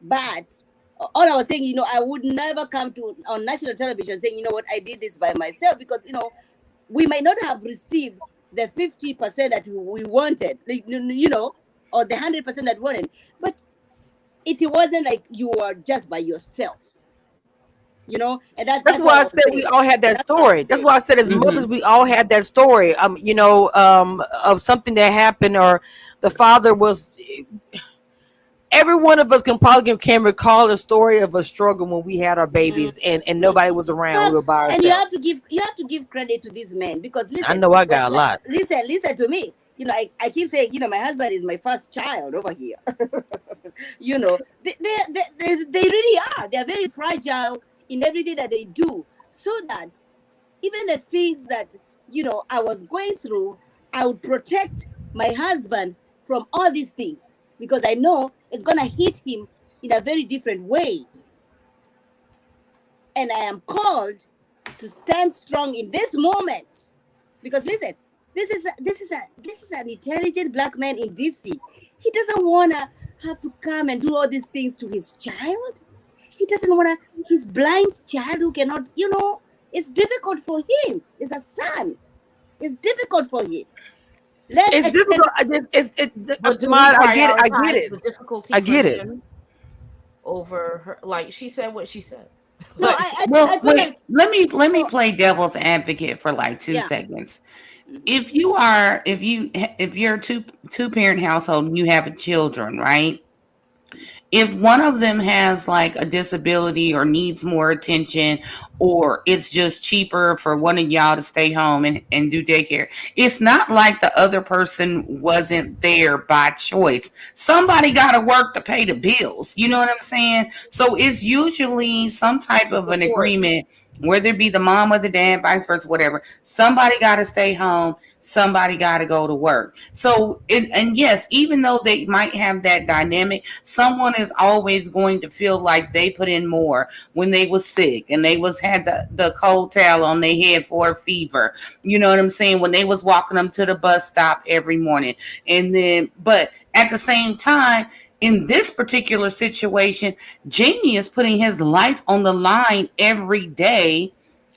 But all I was saying, you know, I would never come to on national television saying, you know what, I did this by myself, because, you know, we might not have received the 50% that we wanted, like, you know, or the 100% that we wanted, but it wasn't like you were just by yourself, you know. And that's why I said we all had that story. That's why I said as mothers we all had that story. You know, of something that happened, or the father was. Every one of us can recall a story of a struggle when we had our babies and nobody was around. We were by ourselves. And you have to give credit to these men, because listen, I know I got a lot. Listen to me. You know, I keep saying, you know, my husband is my first child over here. You know, they really are. They're very fragile in everything that they do. So that even the things that, you know, I was going through, I would protect my husband from all these things, because I know it's going to hit him in a very different way. And I am called to stand strong in this moment, because listen, this is an intelligent black man in DC. He doesn't want to have to come and do all these things to his child. He doesn't want to, his blind child who cannot, you know, it's difficult for him. It's a son. It's difficult for him. It's difficult. I get it. The difficulty. I get it. Over her, like she said what she said. No, Well, wait. Let me play devil's advocate for like 2 seconds. If you're a two parent household and you have children, right? If one of them has like a disability or needs more attention, or it's just cheaper for one of y'all to stay home and do daycare, it's not like the other person wasn't there by choice. Somebody got to work to pay the bills. You know what I'm saying? So it's usually some type of an agreement, whether it be the mom or the dad, vice versa, whatever. Somebody got to stay home. Somebody got to go to work. So, and yes, even though they might have that dynamic, someone is always going to feel like they put in more when they was sick and they had the cold towel on their head for a fever. You know what I'm saying? When they was walking them to the bus stop every morning. And then, but at the same time, in this particular situation, Jamie is putting his life on the line every day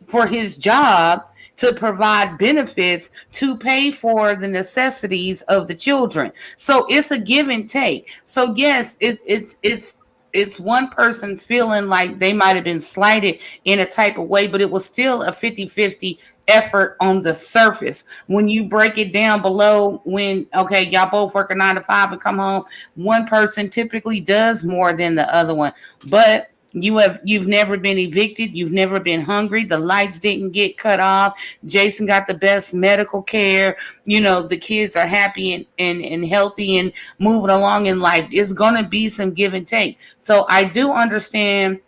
for his job to provide benefits to pay for the necessities of the children. So it's a give and take. So yes, it's one person feeling like they might have been slighted in a type of way, but it was still a 50-50 effort on the surface. When you break it down below, when okay, y'all both work a 9 to 5 and come home, one person typically does more than the other one. But you've never been evicted, you've never been hungry, the lights didn't get cut off, Jason got the best medical care, the kids are happy and healthy and moving along in life. It's gonna be some give and take. So I do understand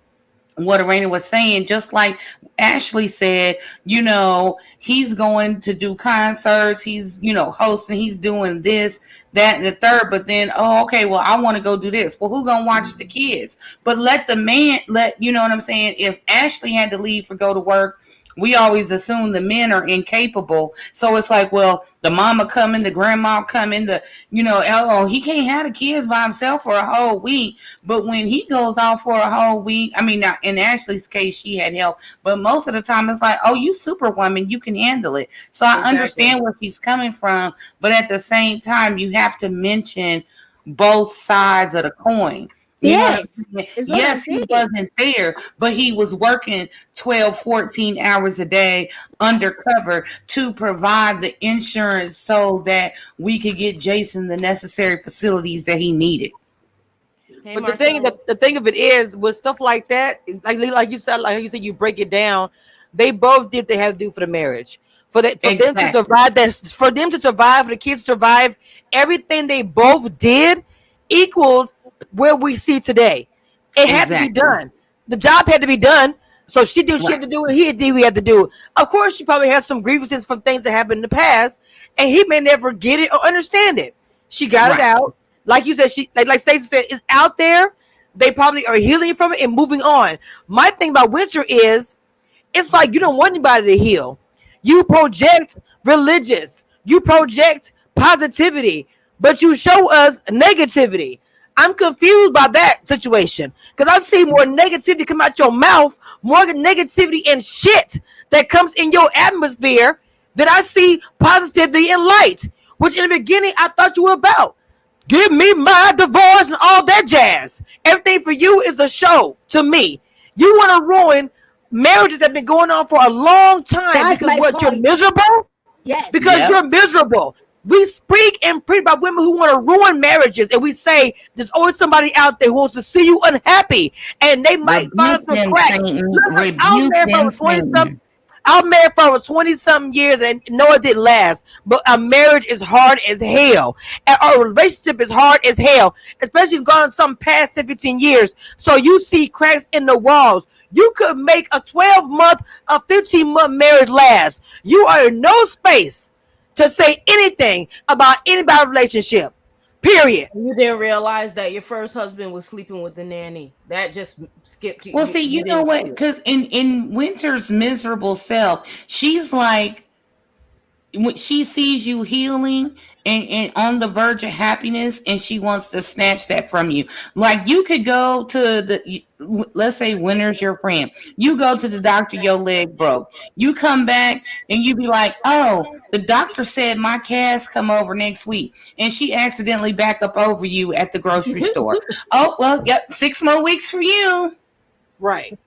what Arena was saying, just like Ashley said, he's going to do concerts, he's, hosting, he's doing this, that, and the third, but then, oh, okay, well, I want to go do this. Well, who gonna watch the kids? But let the man, you know what I'm saying? If Ashley had to leave for go to work, we always assume the men are incapable. So it's like, well, the mama coming, the grandma coming, he can't have the kids by himself for a whole week. But when he goes out for a whole week, I mean, now in Ashley's case, she had help, but most of the time it's like, oh, you superwoman, you can handle it. So I understand where she's coming from, but at the same time, you have to mention both sides of the coin. Yes, he wasn't there, but he was working 12, 14 hours a day undercover to provide the insurance so that we could get Jason the necessary facilities that he needed. Hey, but the thing of it is, with stuff like that, like you said, you break it down. They both did what they had to do for the marriage, for them to survive. For them to survive, for the kids to survive, everything they both did equaled where we see today. It had to be done. The job had to be done. So she did what she had to do, and he did what he had to do. Of course, she probably has some grievances from things that happened in the past, and he may never get it or understand it. She got it out. Like you said, like Stacey said, it's out there. They probably are healing from it and moving on. My thing about Winter is, it's like you don't want anybody to heal. You project religious. You project positivity, but you show us negativity. I'm confused by that situation because I see more negativity come out your mouth, more negativity and shit that comes in your atmosphere than I see positivity and light, which in the beginning I thought you were about. Give me my divorce and all that jazz. Everything for you is a show to me. You want to ruin marriages that have been going on for a long time because you're miserable? Yes. Because you're miserable. We speak and preach about women who want to ruin marriages, and we say there's always somebody out there who wants to see you unhappy, and they might find some cracks. I was married for over 20-something years, and no, it didn't last. But a marriage is hard as hell, and our relationship is hard as hell, especially gone some past 15 years. So you see cracks in the walls. You could make a 12-month, a 15-month marriage last. You are in no space to say anything about anybody's relationship. Period. You didn't realize that your first husband was sleeping with the nanny. That just skipped you. Well, see, you know what? Because in Winter's miserable self, she's like, when she sees you healing and on the verge of happiness, and she wants to snatch that from you. Like, you could go to let's say Winter's your friend. You go to the doctor, your leg broke. You come back and you be like, oh, the doctor said my cast come over next week. And she accidentally back up over you at the grocery store. Oh, well, yep, 6 more weeks for you. Right.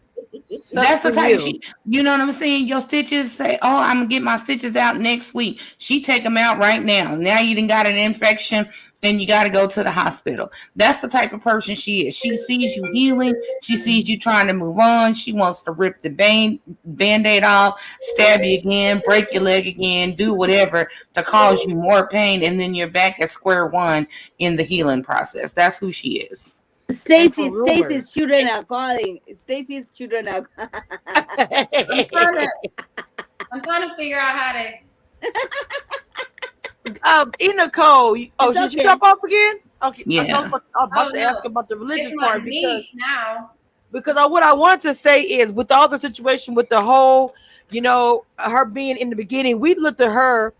That's the type you know what I'm saying? Your stitches say, oh, I'm gonna get my stitches out next week. She take them out right now. Now you done got an infection and you got to go to the hospital. That's the type of person she is. She sees you healing. She sees you trying to move on. She wants to rip the band-aid off, stab you again, break your leg again, do whatever to cause you more pain, and then you're back at square one in the healing process. That's who she is. Stacy's children are calling. Stacy's children are. I'm trying to figure out how to. Nicole. Oh, did she drop off again? Okay. Yeah. I'm about to ask about the religious part because what I want to say is, with all the situation with the whole, her being in the beginning, we looked at her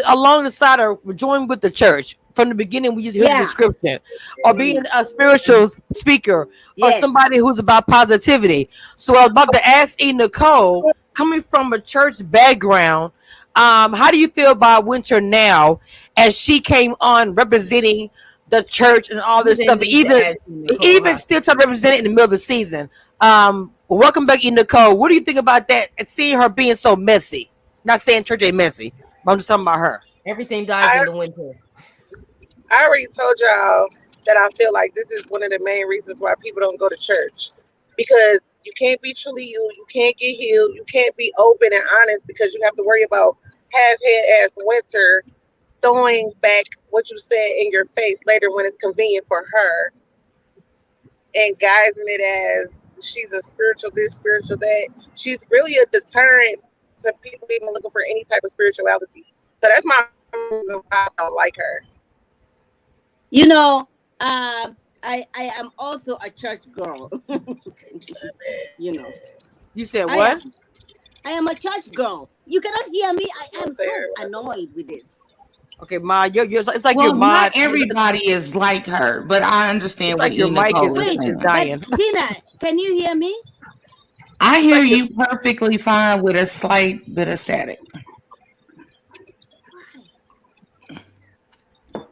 along the side of joining with the church. From the beginning, we used to hear the description, or being a spiritual speaker, or somebody who's about positivity. So I was about to ask Nicole, coming from a church background, how do you feel about Winter now, as she came on representing the church and all this stuff, even still trying to represent it in the middle of the season? Well, welcome back, Nicole. What do you think about that? And seeing her being so messy. Not saying Church ain't messy, but I'm just talking about her. Everything dies in the winter. I already told y'all that I feel like this is one of the main reasons why people don't go to church. Because you can't be truly you can't get healed, you can't be open and honest because you have to worry about half-head ass winter throwing back what you said in your face later when it's convenient for her and guising it as she's a spiritual this, spiritual that. She's really a deterrent to people even looking for any type of spirituality. So that's my reason why I don't like her. You know, I am also a church girl. You know. You said what? I am a church girl. You cannot hear me. I am so annoyed with this. Okay, Ma, it's like well, your Ma. Not everybody is like her, but I understand what like your mic is dying. Tina, can you hear me? I hear you perfectly fine with a slight bit of static.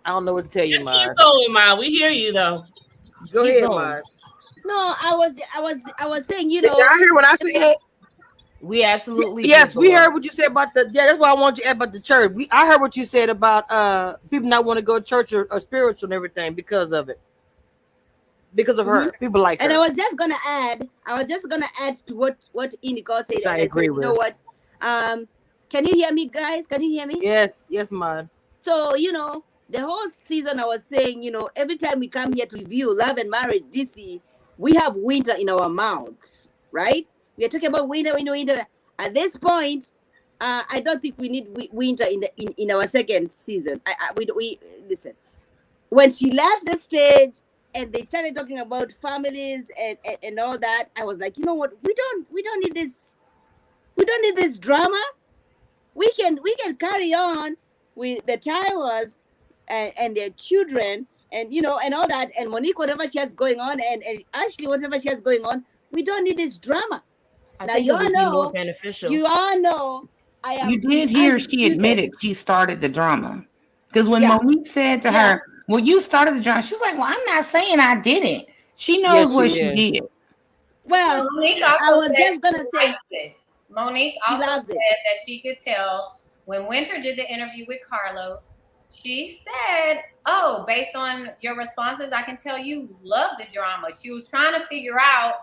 I don't know what to tell you, Just Ma. keep going, Ma. We hear you though. Go ahead, Ma. No, I was saying, you Did know. y'all hear what I said? We absolutely yes, did, we boy. heard what you said about the. Yeah, that's why I want you to add about the church. I heard what you said about people not want to go to church or spiritual and everything because of it. Because of her, people like her. And I was just gonna add to what Nicole said. Which and I agree said, with. You know what? Can you hear me, guys? Can you hear me? Yes, Ma. So, you know, the whole season I was saying, you know, every time we come here to review Love and Marriage DC, we have winter in our mouths, right? We are talking about winter. At this point, I don't think we need winter in our second season. We listen. When she left the stage and they started talking about families and all that, I was like, you know what? We don't need this. We don't need this drama. We can carry on with the Tylers and their children and you know and all that, and Monique whatever she has going on, and Ashley whatever she has going on. We don't need this drama. I Now think you it all would be more know. beneficial. You all know. I am. You did hear she admitted she started the drama. Because when Yeah. Monique said to her, well, you started the drama, she was like, well, I'm not saying I didn't. She knows what she did. Well, Monique I also was said just gonna she say. liked it. Monique also said that she could tell when Winter did the interview with Carlos. She said, "Oh, based on your responses, I can tell you love the drama." She was trying to figure out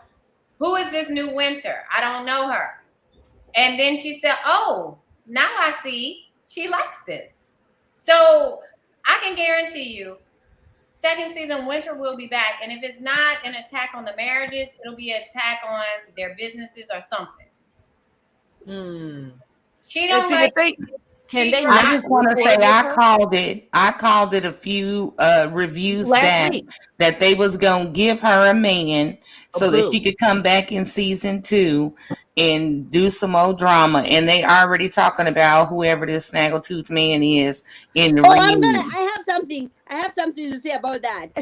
who is this new Winter. I don't know her. And then she said, "Oh, now I see she likes this." So I can guarantee you, second season Winter will be back, and if it's not an attack on the marriages, it'll be an attack on their businesses or something. She don't like. I just want to say I called it a few reviews Last week that they was gonna give her a man so that she could come back in season 2 and do some more drama, and they already talking about whoever this snaggletooth man is in the reunion. I have something to say about that.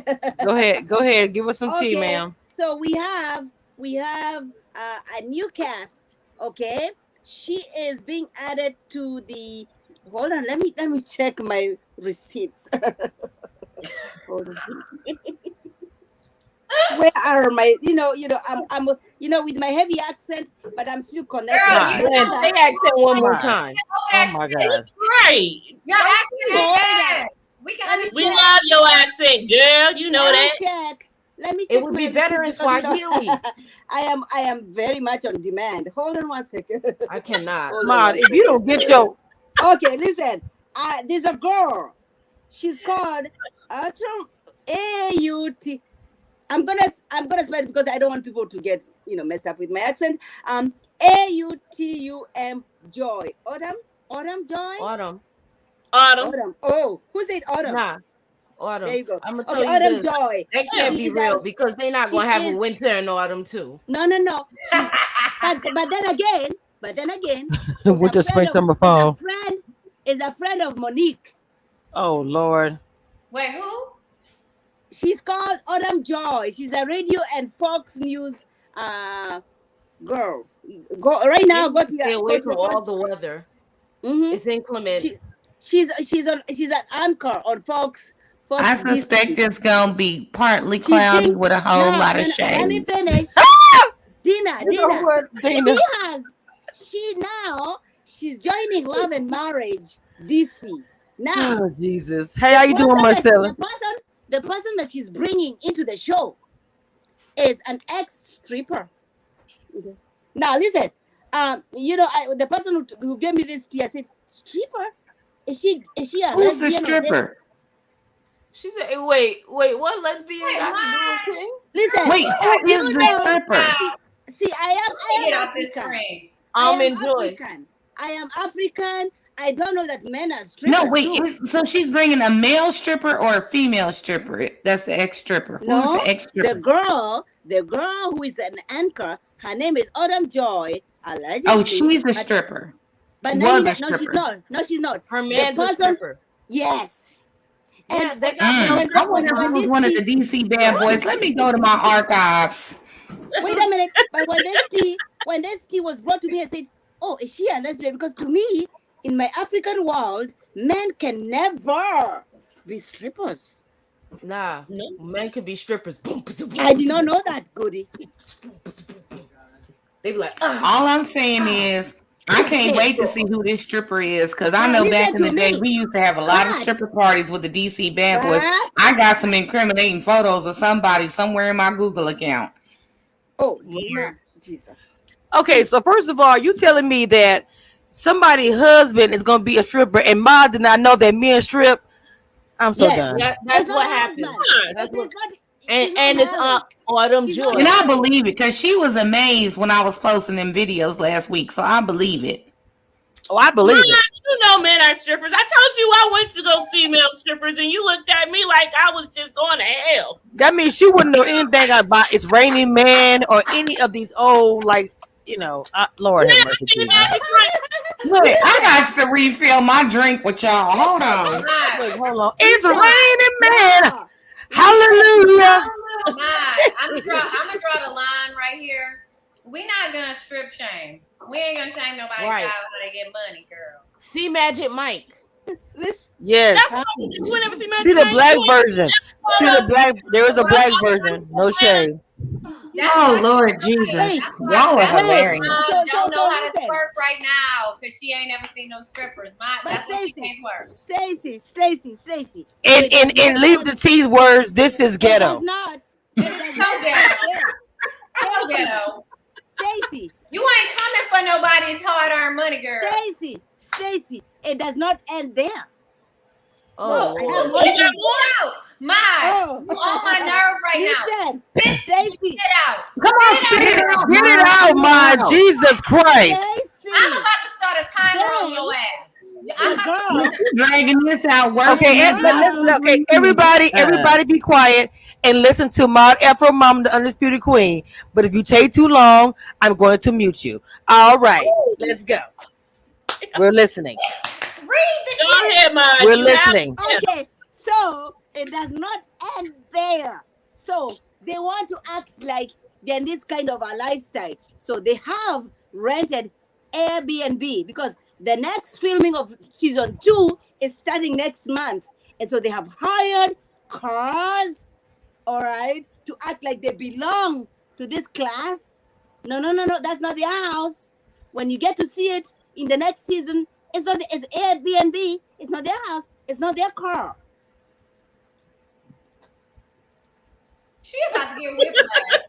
Go ahead, give us some tea, ma'am. So we have a new cast. Okay, she is being added to the. Hold on, let me check my receipts. Hold on. Where are my? I'm with my heavy accent, but I'm still connected. Girl, say accent one more time. Oh my God! Right. Your accent. We love your accent, girl. You know that. Check. Let me check. It would be better in Swahili. I am very much on demand. Hold on one second. I cannot. Man, if you don't get your okay, listen. There's a girl. She's called AUT. I'm gonna spell it because I don't want people to get messed up with my accent. AUTUM Joy. Autumn Joy. Autumn. Oh, who said Autumn? Nah. Autumn. There you go. I'm gonna tell you Autumn this. Joy. That can't be real because they're not gonna have a winter and autumn too. No. But then again. winter, spring, summer, fall. Is a friend of Monique. Oh Lord. Wait, who? She's called Autumn Joy. She's a radio and Fox News girl. Go right now. Go to stay away from all the weather. It's inclement. She's an anchor on Fox. I suspect it's gonna be partly cloudy with a whole lot of shade. Let me finish. Dina. You know what, Dina? She's joining Love and Marriage DC now. Oh Jesus! Hey, how you doing, Marcella? The person that she's bringing into the show is an ex-stripper. Okay. Now listen, the person who gave me this tea, I said, stripper? Is she a Who's the lesbian or stripper? She said, wait, what lesbian got to do with King? Listen, Wait, who is the stripper? See, I Get am off this African. screen. I'm enjoying. I am African. I don't know that men are strippers. No, wait. too. So she's bringing a male stripper or a female stripper? That's the ex-stripper. No, Who's the ex-stripper? the girl who is an anchor, her name is Autumn Joy. Allegedly. Oh, she's a stripper. But Was no, a stripper. she's not. Her man's a stripper. Yes. Yeah, And they got I wonder if it was one of the DC bad boys. Let me go to my archives. Wait a minute. But when this tea was brought to me, I said, "Oh, is she a lesbian?" Because to me, in my African world, men can never be strippers. Nah, men can be strippers. I did not know that, Goody. They be like, All I'm saying is, I can't wait to see who this stripper is, because I know back in the day we used to have a lot of stripper parties with the DC bad boys. I got some incriminating photos of somebody somewhere in my Google account. Oh, Gina, Jesus. Okay, so first of all, you telling me that somebody's husband is gonna be a stripper, and Ma did not know that men strip? I'm so done. That's what happened. That's what. And it's Autumn Joy. And I believe it, because she was amazed when I was posting them videos last week, so I believe it. Oh, I believe it. You know men are strippers. I told you I went to go see male strippers, and you looked at me like I was just going to hell. That means she wouldn't know anything about It's Raining Man or any of these old, like, Lord have mercy. Look, I got to refill my drink with y'all. Hold on. Wait, hold on. It's Raining Man. Hallelujah. I'm gonna draw the line right here. We're not gonna strip shame. We ain't gonna shame nobody Right. out how they get money, girl. See Magic Mike. Yes. See the black version. See the black. There is a black version. No shame. Oh, Lord Jesus. Y'all are hilarious. Mom don't know how to twerk right now because she ain't never seen no strippers. That's what she can't twerk. Stacy. And leave the T's words. This is ghetto. So ghetto. Stacy. You ain't coming for nobody's hard-earned money, girl. Stacy. It does not end there. Oh, you on my nerve right now. Stacy, get out. Come on, get it out, my Jesus Christ. I'm about to start a timer on your ass. I'm dragging this out. Okay, listen, okay, everybody be quiet and listen to Maud Afro Mom, the Undisputed Queen. But if you take too long, I'm going to mute you. All right, let's go. We're listening. Read the shit. Ahead, Maud. We're listening. Okay, so it does not end there. So they want to act like they're in this kind of a lifestyle. So they have rented Airbnb because the next filming of season 2 is starting next month. And so they have hired cars, all right, to act like they belong to this class. No, that's not their house. When you get to see it in the next season, it's Airbnb. It's not their house. It's not their car. She about to get whiplash.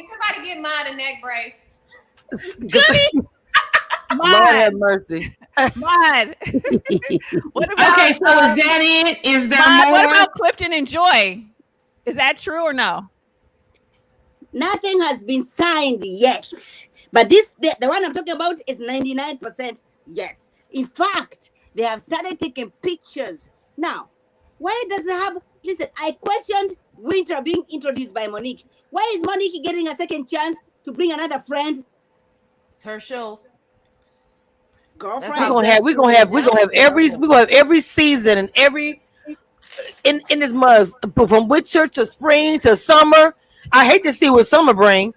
Somebody get Maud a neck brace. Lord have mercy. Mod. What about, okay, so is that it? Is there Mod, more? what about Clifton and Joy? Is that true or no? Nothing has been signed yet. But the one I'm talking about is 99% yes. In fact, they have started taking pictures. Now, why does it have... Listen, I questioned Winter being introduced by Monique. Why is Monique getting a second chance to bring another friend? It's her show. Girlfriend. We're gonna have every season and every in this month, from winter to spring to summer. I hate to see what summer bring.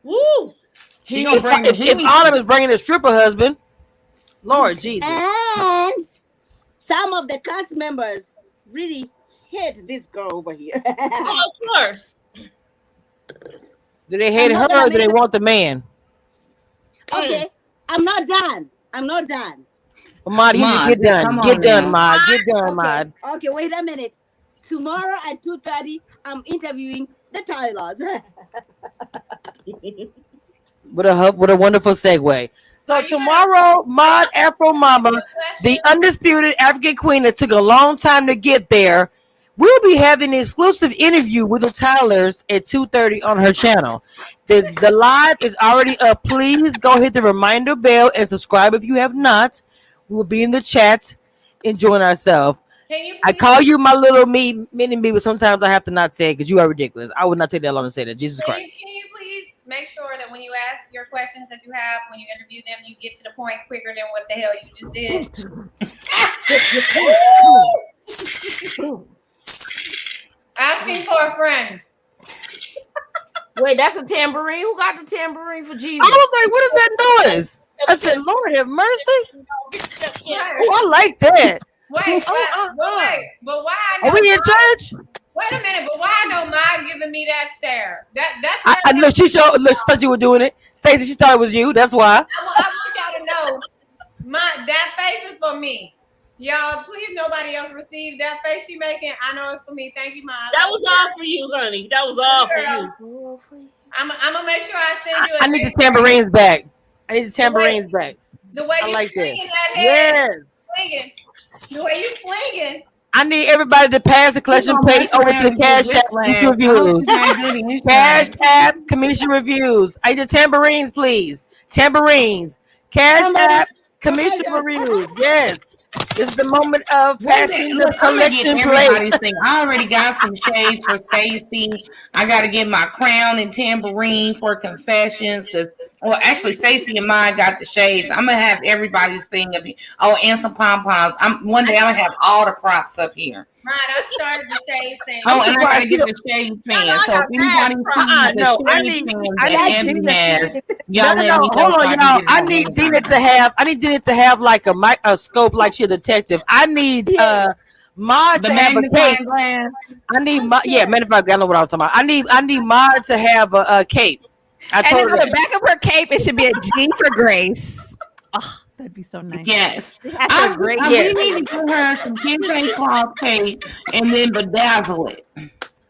Woo! If Autumn is bringing a stripper husband, Lord Jesus. And some of the cast members really hate this girl over here. Oh, of course. Do they hate her or do they want the man? Okay, I'm not done. I'm not done. Mod, you need to get done. Get done, Mod. Get done, Mod. Okay, wait a minute. Tomorrow at 2:30, I'm interviewing the Tylers. What a wonderful segue. So tomorrow, Mod Afro Mama, the undisputed African queen that took a long time to get there, we'll be having an exclusive interview with the Tylers at 2:30 on her channel. The live is already up. Please go hit the reminder bell and subscribe if you have not. We will be in the chat enjoying ourselves. I call you my little mini me, but sometimes I have to not say it because you are ridiculous. I would not take that long to say that. Jesus Christ. Can you please make sure that when you ask your questions that you have, when you interview them, you get to the point quicker than what the hell you just did? Asking for a friend. Wait, that's a tambourine. Who got the tambourine for Jesus? I was like, what is that noise? I said, Lord have mercy. Oh, I like that. Wait, but why? Are we in church? Wait a minute, but why no mind giving me that stare? That's I know she showed. Look, she thought you were doing it. Stacey, she thought it was you. That's why. I want y'all to know, that face is for me. Y'all, please nobody else receive that face she making. I know it's for me. Thank you, Mom. That was all for you, honey. That was all for you. I'm gonna make sure I send you. I need the tambourines back. I need the tambourines back. The way you like swinging that. Head, Yes. swinging. The way you swinging. I need everybody to pass the collection plate over to the Cash App Commission Reviews. Cash App Commission Reviews. I need the tambourines, please. Tambourines. Cash App Commission Reviews. Yes. This is the moment of passing the collection plate. I already got some shades for Stacey. I got to get my crown and tambourine for confessions. Well, actually, Stacey and mine got the shades. I'm gonna have everybody's thing up here. Oh, and some pom poms. One day I'm gonna have all the props up here. Right, I started the shade thing. Oh, and I gotta get the shade fan. So if anybody sees the shade fan that Emmy has, y'all let me know. Hold on, y'all. I need Dina to have like a scope like she's a detective. I need Mod to have a cape. I need magnifying glass. I know what I was talking about. I need Mod to have a cape. I told her on the back of her cape, it should be a G for Grace. Oh, that'd be so nice. Yes. That's a great We need to give her some kente cloth cape and then bedazzle it.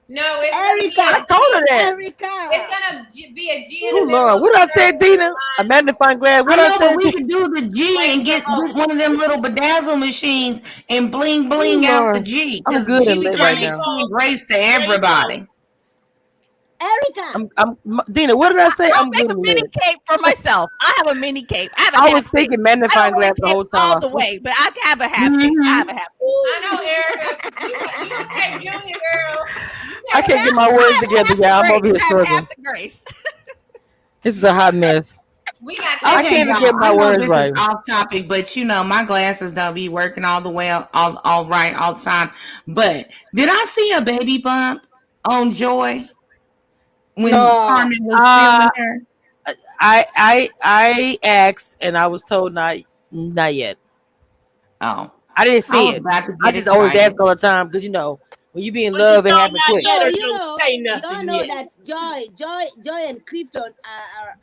No, it's Erica. I told her that. Erica. It's gonna be a G in Oh the middle. Lord, what did I say, Tina? A magnifying glass. What I said? We can do the G and get one of them little bedazzle machines and bling out the G. I'm good at it right now. Grace to everybody. Erica. Dina, what did I say? I'll make a mini cape for myself. I have a mini cape. I was thinking magnifying glass the whole time. All the way, but I have a half cape. I have a half. I know, Erica. You a cape junior girl. I can't get my words together, y'all. I'm over here struggling. This is a hot mess. I can't even get my words right. This is off topic, but my glasses don't be working all the way, all right, all the time. But did I see a baby bump on Joy when Carmen was filming her? I asked and I was told not yet. Oh, I didn't see it. I just always ask all the time because when you be in love, it happens quick. Y'all know that Joy and Clifton are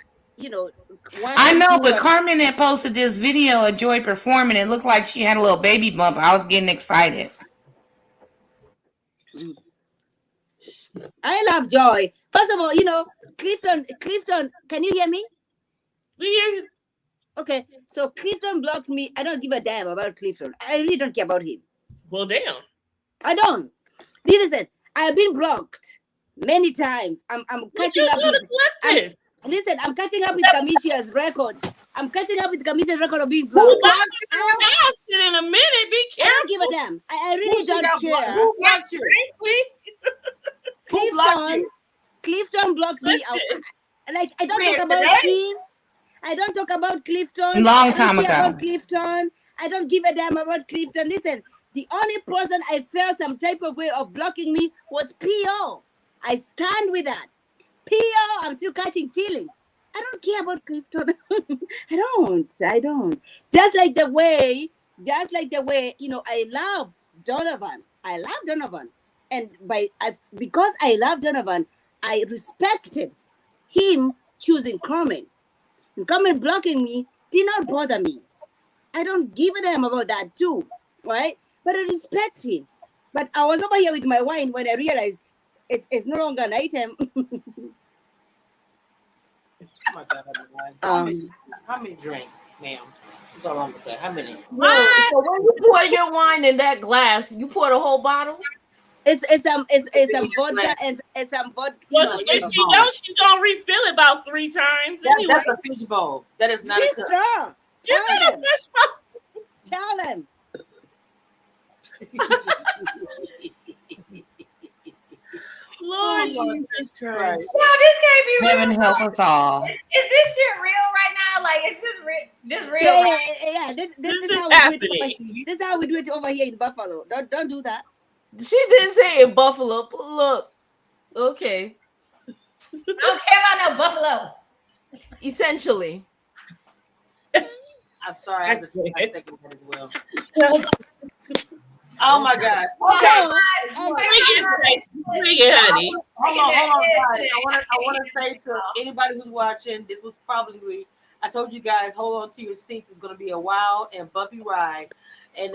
I know, but Carmen had posted this video of Joy performing. It looked like she had a little baby bump. I was getting excited. I love Joy. First of all, Clifton, can you hear me? We hear you. Okay, so Clifton blocked me. I don't give a damn about Clifton. I really don't care about him. Well, damn. I don't. Listen, I've been blocked many times. I'm catching up with. Listen, I'm catching up with Kamishia's record. I'm catching up with Kamishia's record of being blocked. Who blocked you? In a minute, be careful. I don't give a damn. I really don't care. Who blocked you? Clifton blocked me. I don't talk about him. I don't talk about Clifton. Long time ago. About Clifton. I don't give a damn about Clifton. Listen, the only person I felt some type of way of blocking me was P.O. I stand with that. P.O. I'm still catching feelings. I don't care about Clifton. I don't. Just like the way, I love Donovan. And because I love Donovan, I respect him. him choosing Carmen. And Carmen blocking me did not bother me. I don't give a damn about that too, right? But I respect him. But I was over here with my wine when I realized it's no longer an item. Oh my God, how many drinks, ma'am? That's all I'm gonna say. How many? So when you pour your wine in that glass, you pour the whole bottle? It's some vodka and some vodka. Well, if she knows she gonna refill it about 3 times anyway. That's a fish bowl. That is not a Sister, cup. tell him. Tell him. Lord Jesus Christ. No, this can't be real. Heaven help us all. Is this shit real right now? Like, is this real? This real? Yeah, right? yeah. This This is is how we do it. happening. This is how we do it over here in Buffalo. Don't do that. She didn't say in Buffalo. Look, okay, I don't care about no buffalo. essentially. I'm sorry, I have to second that as well. Oh my God. So, Bring it, honey. Hold on, guys. I want to say to anybody who's watching, this was probably, I told you guys, hold on to your seats. It's going to be a wild and bumpy ride. And,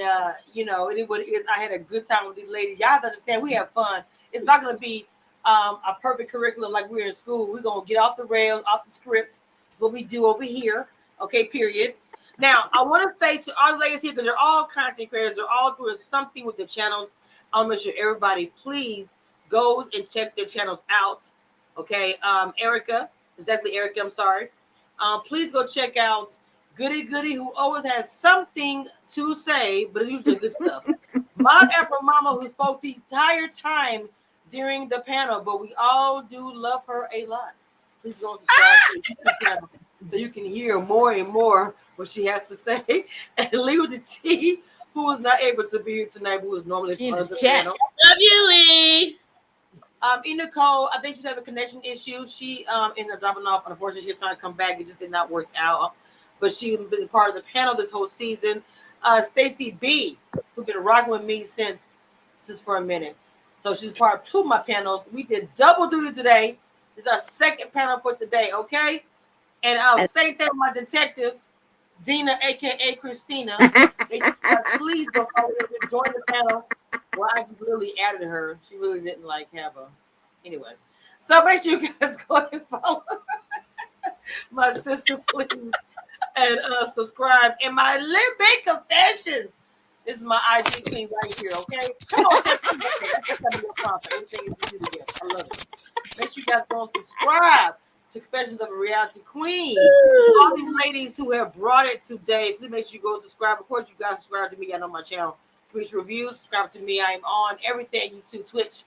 you know, anybody is, I had a good time with these ladies. Y'all have to understand, we have fun. It's not going to be a perfect curriculum like we're in school. We're going to get off the rails, off the script. That's what we do over here. Okay, period. Now, I want to say to our ladies here, because they're all content creators, they're all doing something with the channels. I'll make sure everybody, please, goes and check their channels out. Okay, Erica, I'm sorry. Please go check out Goody Goody, who always has something to say, but it's usually good stuff. Mod Afro Mama, who spoke the entire time during the panel, but we all do love her a lot. Please go and subscribe to the channel so you can hear more and more what she has to say. And Lee with the T, who was not able to be here tonight, who was normally part of the panel. Love you, Lee. Nicole, I think she's having a connection issue. She ended up dropping off. Unfortunately, she had time to come back. It just did not work out. But she's been part of the panel this whole season. Stacy B, who's been rocking with me since for a minute. So she's part of 2 of my panels. We did double duty today. This is our second panel for today, okay? And same thing with my detective, Dina, aka Christina. Please go join the panel. Well, I really added her. She really didn't have a. Anyway, so make sure you guys go and follow my sister, please, and subscribe. And my Lip Big Confessions. This is my IG queen right here. Okay, come on, I love it. Make sure you guys go and subscribe to Confessions of a Reality Queen. All these ladies who have brought it today, please make sure you go subscribe. Of course, you guys subscribe to me. I know my channel. Commission Reviews, subscribe to me. I am on everything, YouTube, Twitch,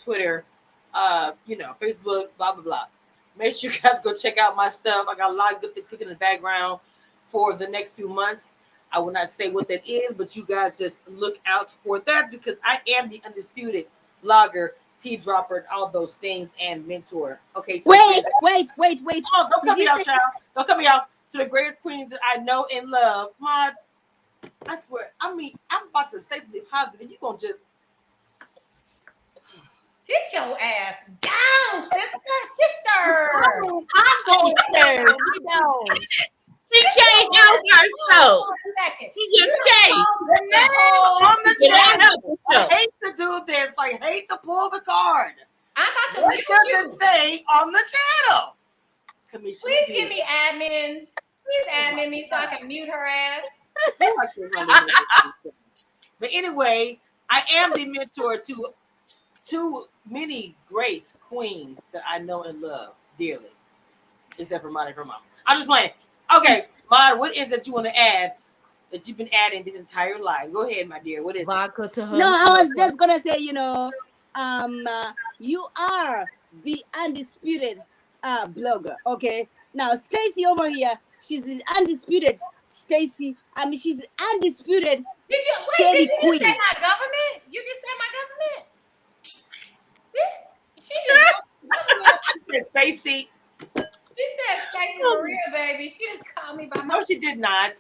Twitter, Facebook, blah, blah, blah. Make sure you guys go check out my stuff. I got a lot of good things cooking in the background for the next few months. I will not say what that is, but you guys just look out for that because I am the undisputed blogger, tea dropper, and all those things, and mentor. Okay. Wait. Oh, don't cut me off, child. Don't cut me off. To the greatest queens that I know and love. I swear, I'm about to say something positive, and you're going to just... Sit your ass down, sister. I'm going to down. She can't help herself. She just can't. The name on the channel. I hate to do this. I hate to pull the card. I'm about to what does it say on the channel? Please give me admin. Please admin me so I can mute her ass. But anyway, I am the mentor to many great queens that I know and love dearly, except for Monty from Mama. I'm just playing. Okay, Mod, what is it you want to add that you've been adding this entire life? Go ahead, my dear. What is vodka it? To her? No, I was just gonna say, you are the undisputed blogger. Okay, now Stacy over here, she's the undisputed Stacy. I mean, she's undisputed. Did you say my government? You just said my government. She just Stacy. She said Stacy Maria, baby. She didn't call me by my. No, she did not.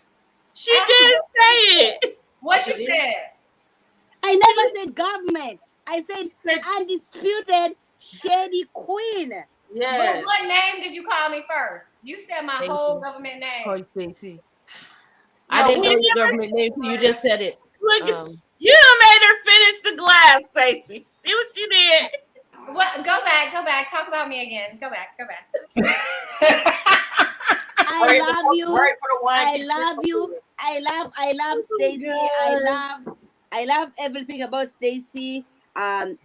She didn't say it. What you said? I never said government. I said undisputed shady queen. Yes. What name did you call me first? You said my whole government name. Call you Stacey. No, I didn't we know your never- government name till you just said it. Look, you done made her finish the glass, Stacey. See what she did? What? Go back. Talk about me again. Go back. I love you. Right for the wine. I love you. I love Stacy. I love everything about Stacy.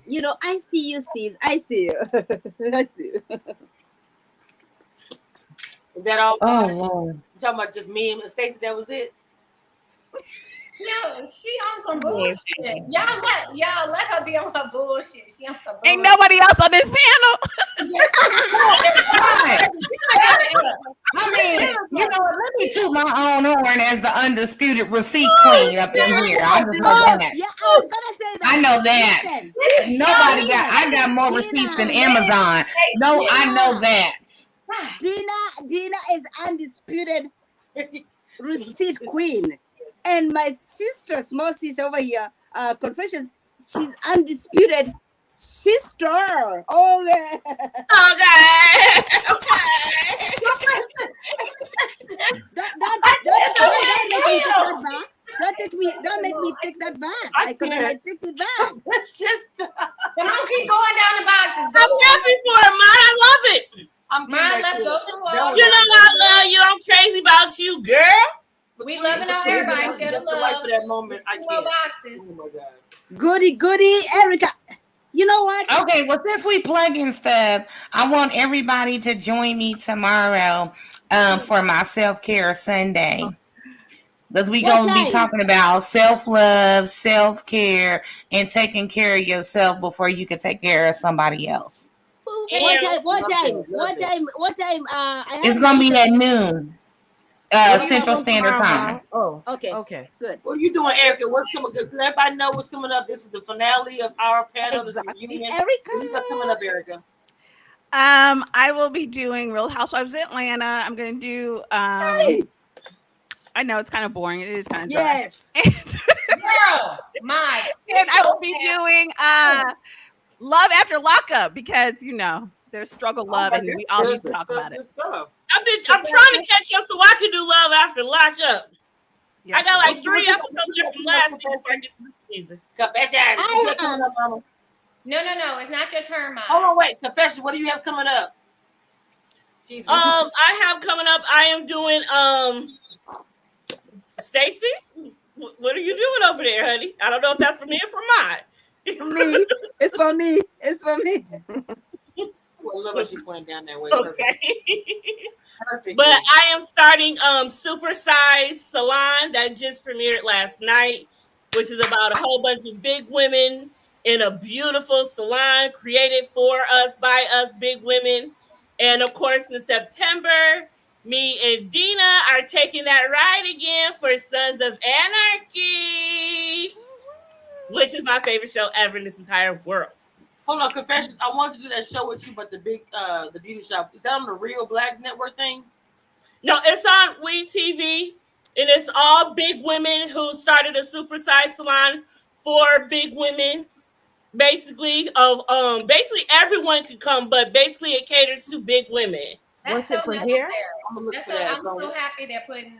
You know, I see you, sis. I see you. I see you. Is that all? Oh Lord. You talking about just me and Stacey? That was it. Yo, she on some bullshit. Y'all let her be on her bullshit. She on some bullshit. Ain't nobody else on this panel. I mean, you know, let me toot my own horn as the undisputed receipt queen up in here. I just know that. Yeah, I was gonna say that. I know that. Listen, Nobody got. I got more receipts than Amazon. No, I know that. Dina is undisputed receipt queen, and my sister, small sister over here, Confessions, she's undisputed sister. Oh, yeah. Don't make me take that back. I take it back. It's just. Come on, keep going down the boxes. I'm happy for her, man. I love it. Mine, let's go through all. You know I love you. I'm crazy about you, girl. We loving on everybody. Share the love. For that moment, I can't. Boxes. Oh my God. Goody, Erica. You know what? Okay, well, since we plugging stuff, I want everybody to join me tomorrow for my self-care Sunday. Because we're going to be talking about self-love, self-care, and taking care of yourself before you can take care of somebody else. What time? It's going to be at noon. Central Standard Time. Oh, okay, good. What are you doing, Erica? What's coming? Does everybody know what's coming up? This is the finale of our panel. Exactly. This is Erica. What you got coming up, Erica? I will be doing Real Housewives of Atlanta. I'm gonna do. I know it's kind of boring. It is kind of dry. Yes. Girl, my. And I will be doing Love After Lockup because you know there's struggle love and we all need to talk about it. I'm trying to catch up so I can do Love After Lockup. Yes. I got like 3 episodes left from last season before I get to this season. Confession. No, it's not your turn, Mom. Hold on, wait. Confession. What do you have coming up? Jesus. I have coming up. I am doing Stacey. What are you doing over there, honey? I don't know if that's for me or for mine. For me. It's for me. It's for me. Well, look what she's pointing down that way. Okay. Perfect. But I am starting Super Size Salon that just premiered last night, which is about a whole bunch of big women in a beautiful salon created for us, by us, big women. And of course, in September, me and Dina are taking that ride again for Sons of Anarchy, which is my favorite show ever in this entire world. Hold on, Confessions. I want to do that show with you, but the beauty shop, is that on the Real Black Network thing? No, it's on WeTV, and it's all big women who started a super-sized salon for big women. Basically, basically everyone can come, but basically it caters to big women. What's it for here? I'm so happy they're putting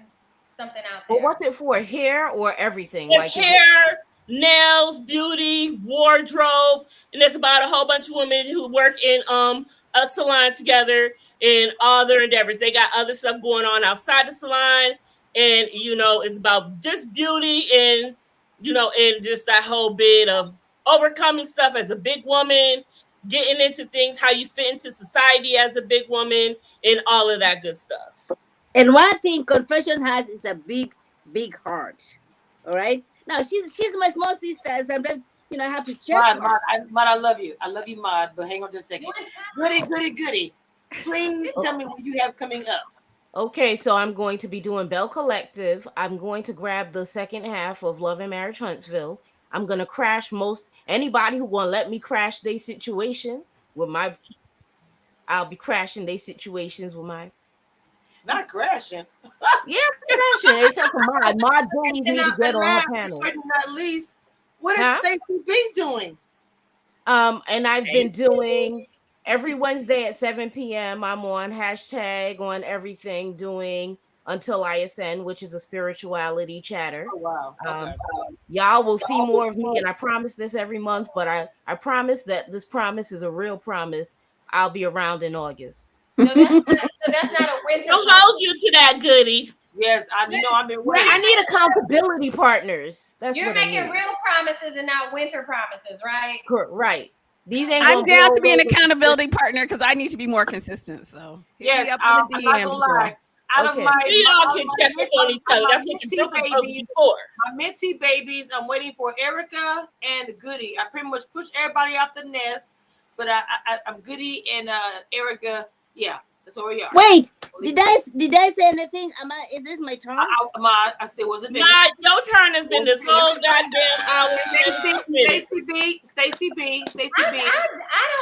something out there. But what's it for? Hair or everything? It's hair, nails, beauty, wardrobe, and it's about a whole bunch of women who work in a salon together in all their endeavors. They got other stuff going on outside the salon, and you know, it's about just beauty and and just that whole bit of overcoming stuff as a big woman, getting into things, how you fit into society as a big woman, and all of that good stuff. And one thing Confession has is a big heart. All right. Now she's my small sister. Sometimes I have to check. Maud, I love you. I love you, Maud. But hang on just a second. Goody. Please tell me what you have coming up. Okay, so I'm going to be doing Bell Collective. I'm going to grab the second half of Love and Marriage Huntsville. I'm gonna crash anybody who wanna let me crash their situation with my. I'll be crashing their situations with my. Not crashing. Yeah, crashing. Except for Maud bullies me to get on her panel. Not least, what is Stacey B doing? And I've been doing every Wednesday at 7 p.m. I'm on hashtag on everything doing Until I Ascend, which is a spirituality chatter. Oh, wow. Okay. Y'all will see more of me, and I promise this every month, but I promise that this promise is a real promise. I'll be around in August. So that's not a winter. Don't hold you to that, Goody. Yes, I know. I've been waiting. I need accountability partners. That's You're what I making need. real promises and not winter promises, right? Right. These ain't. I'm gonna down blow to be an over. accountability partner because I need to be more consistent. So hit me Yes, up I'm in the not DMs, gonna girl. lie. Out of Okay. my, We all out can of my check up on each other. my That's what the mentee group is supposed to be babies, for. my mentee babies, I'm waiting for Erica and Goody. I pretty much pushed everybody out the nest, but I'm Goody and Erica. Yeah, that's where we are. Wait, did I say anything? Is this my turn? I still wasn't finished. My, your turn has been this whole goddamn hour. Stacey B. I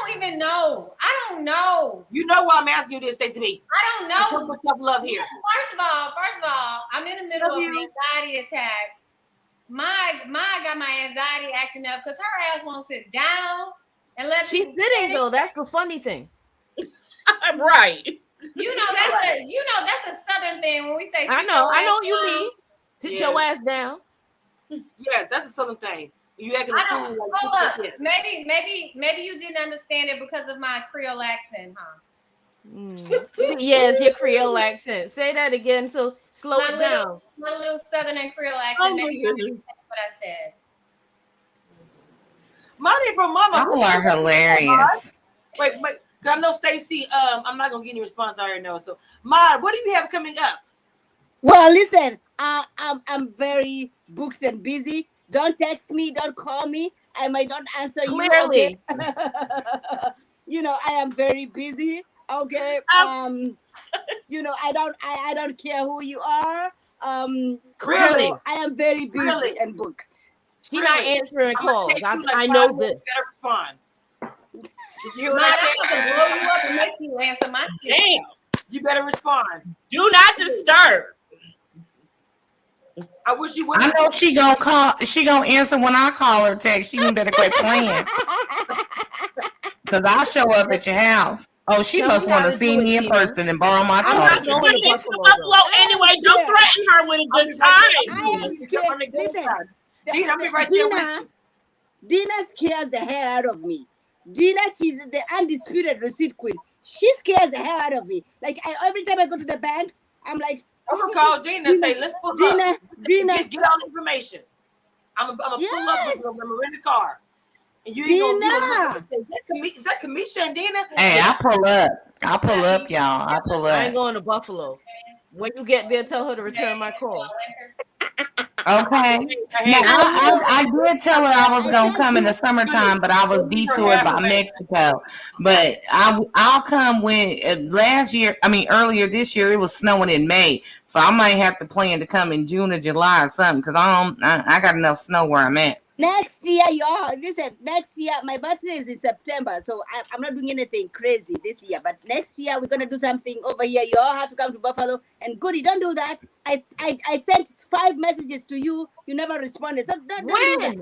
don't even know. I don't know. You know why I'm asking you this, Stacey B. I don't know. Put tough love here. First of all, I'm in the middle of an anxiety attack. My got my anxiety acting up because her ass won't sit down and let She's me sitting finish. though. That's the funny thing. Right. You know that's a southern thing when we say. I know what you mean. Sit your ass down. Yes, that's a southern thing. You acting a I fool. don't. Like, Hold up. yes. Maybe you didn't understand it because of my Creole accent, huh? Yes, your Creole accent. Say that again. So slow it down. My little southern and Creole accent. Oh, maybe you understand what I said. Money from Mama. Y'all are hilarious. Wait. I know Stacey. I'm not gonna get any response. I already know. So, Maud, what do you have coming up? Well, listen, I'm very booked and busy. Don't text me. Don't call me. I might not answer Clearly. you. Okay? You know, I am very busy. Okay. You know, I don't care who you are. Really? So I am very busy Really? and booked. She's not answering calls. Like I know this. You better respond. You Man, I'm gonna blow you up and make you answer my shit. Damn. You better respond. Do not disturb. I wish you would. I know she gonna call. She gonna answer when I call her text. You better quit playing. Cause I'll show up at your house. Oh, she must want to see me in person and borrow my I'm not charger. going to Buffalo anyway. Don't threaten her with a good time. I am scared. Listen, Dina, I'll be right there with you. Dina scares the hell out of me. Dina, she's the undisputed receipt queen. She scares the hell out of me. Like every time I go to the bank, I'm like, I'm gonna call Dina and say, let's pull up. Dina, get all the information. I'm gonna pull up with them. I'm gonna rent a car. And you ain't gonna is that Kamisha and Dina? Hey, I pull up, y'all. I pull I ain't up. going to Buffalo. When you get there, tell her to return my call. Okay. Now, I did tell her I was gonna come in the summertime, but I was detoured by Mexico. But I'll come when earlier this year it was snowing in May, so I might have to plan to come in June or July or something because I got enough snow where I'm at. Next year, y'all, listen, next year, my birthday is in September, so I'm not doing anything crazy this year. But next year, we're going to do something over here. You all have to come to Buffalo. And Goody, don't do that. I sent 5 messages to you. You never responded. So don't do that.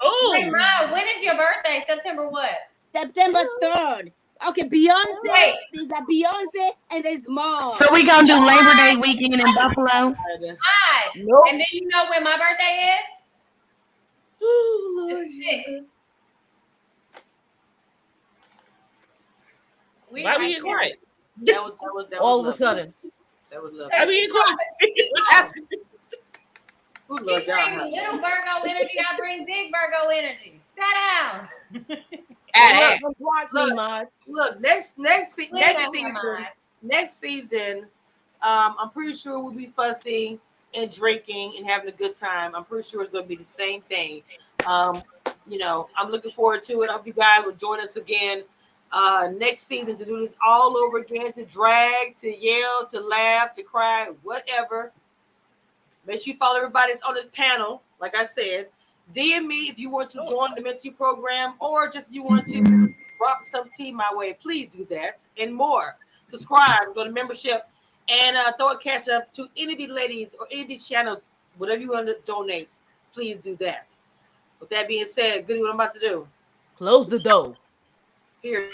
Oh, Wait, Ma, when is your birthday? September what? September 3rd. Okay, Beyonce. Wait. There's a Beyonce and there's more. So we gonna do Labor Day weekend in Buffalo? Hi. Nope. And then you know when my birthday is? oh Lord Jesus. Why were you quiet? That was All of a lovely. sudden. That was lovely. Why were you quiet? Who She loved y'all? brings little Virgo energy. I bring big Virgo energy. Sit down. Look, next season, I'm pretty sure we'll be fussing and drinking and having a good time. I'm pretty sure it's going to be the same thing. You know, I'm looking forward to it. I hope you guys will join us again next season to do this all over again, to drag, to yell, to laugh, to cry, whatever. Make sure you follow everybody that's on this panel. Like I said, DM me if you want to join the mentee program or just if you want to drop some tea my way. Please do that and more. Subscribe, go to membership, and throw a cash up to any of these ladies or any of these channels, whatever you want to donate. Please do that. With that being said, Goody, what I'm about to do. Close the door. Here.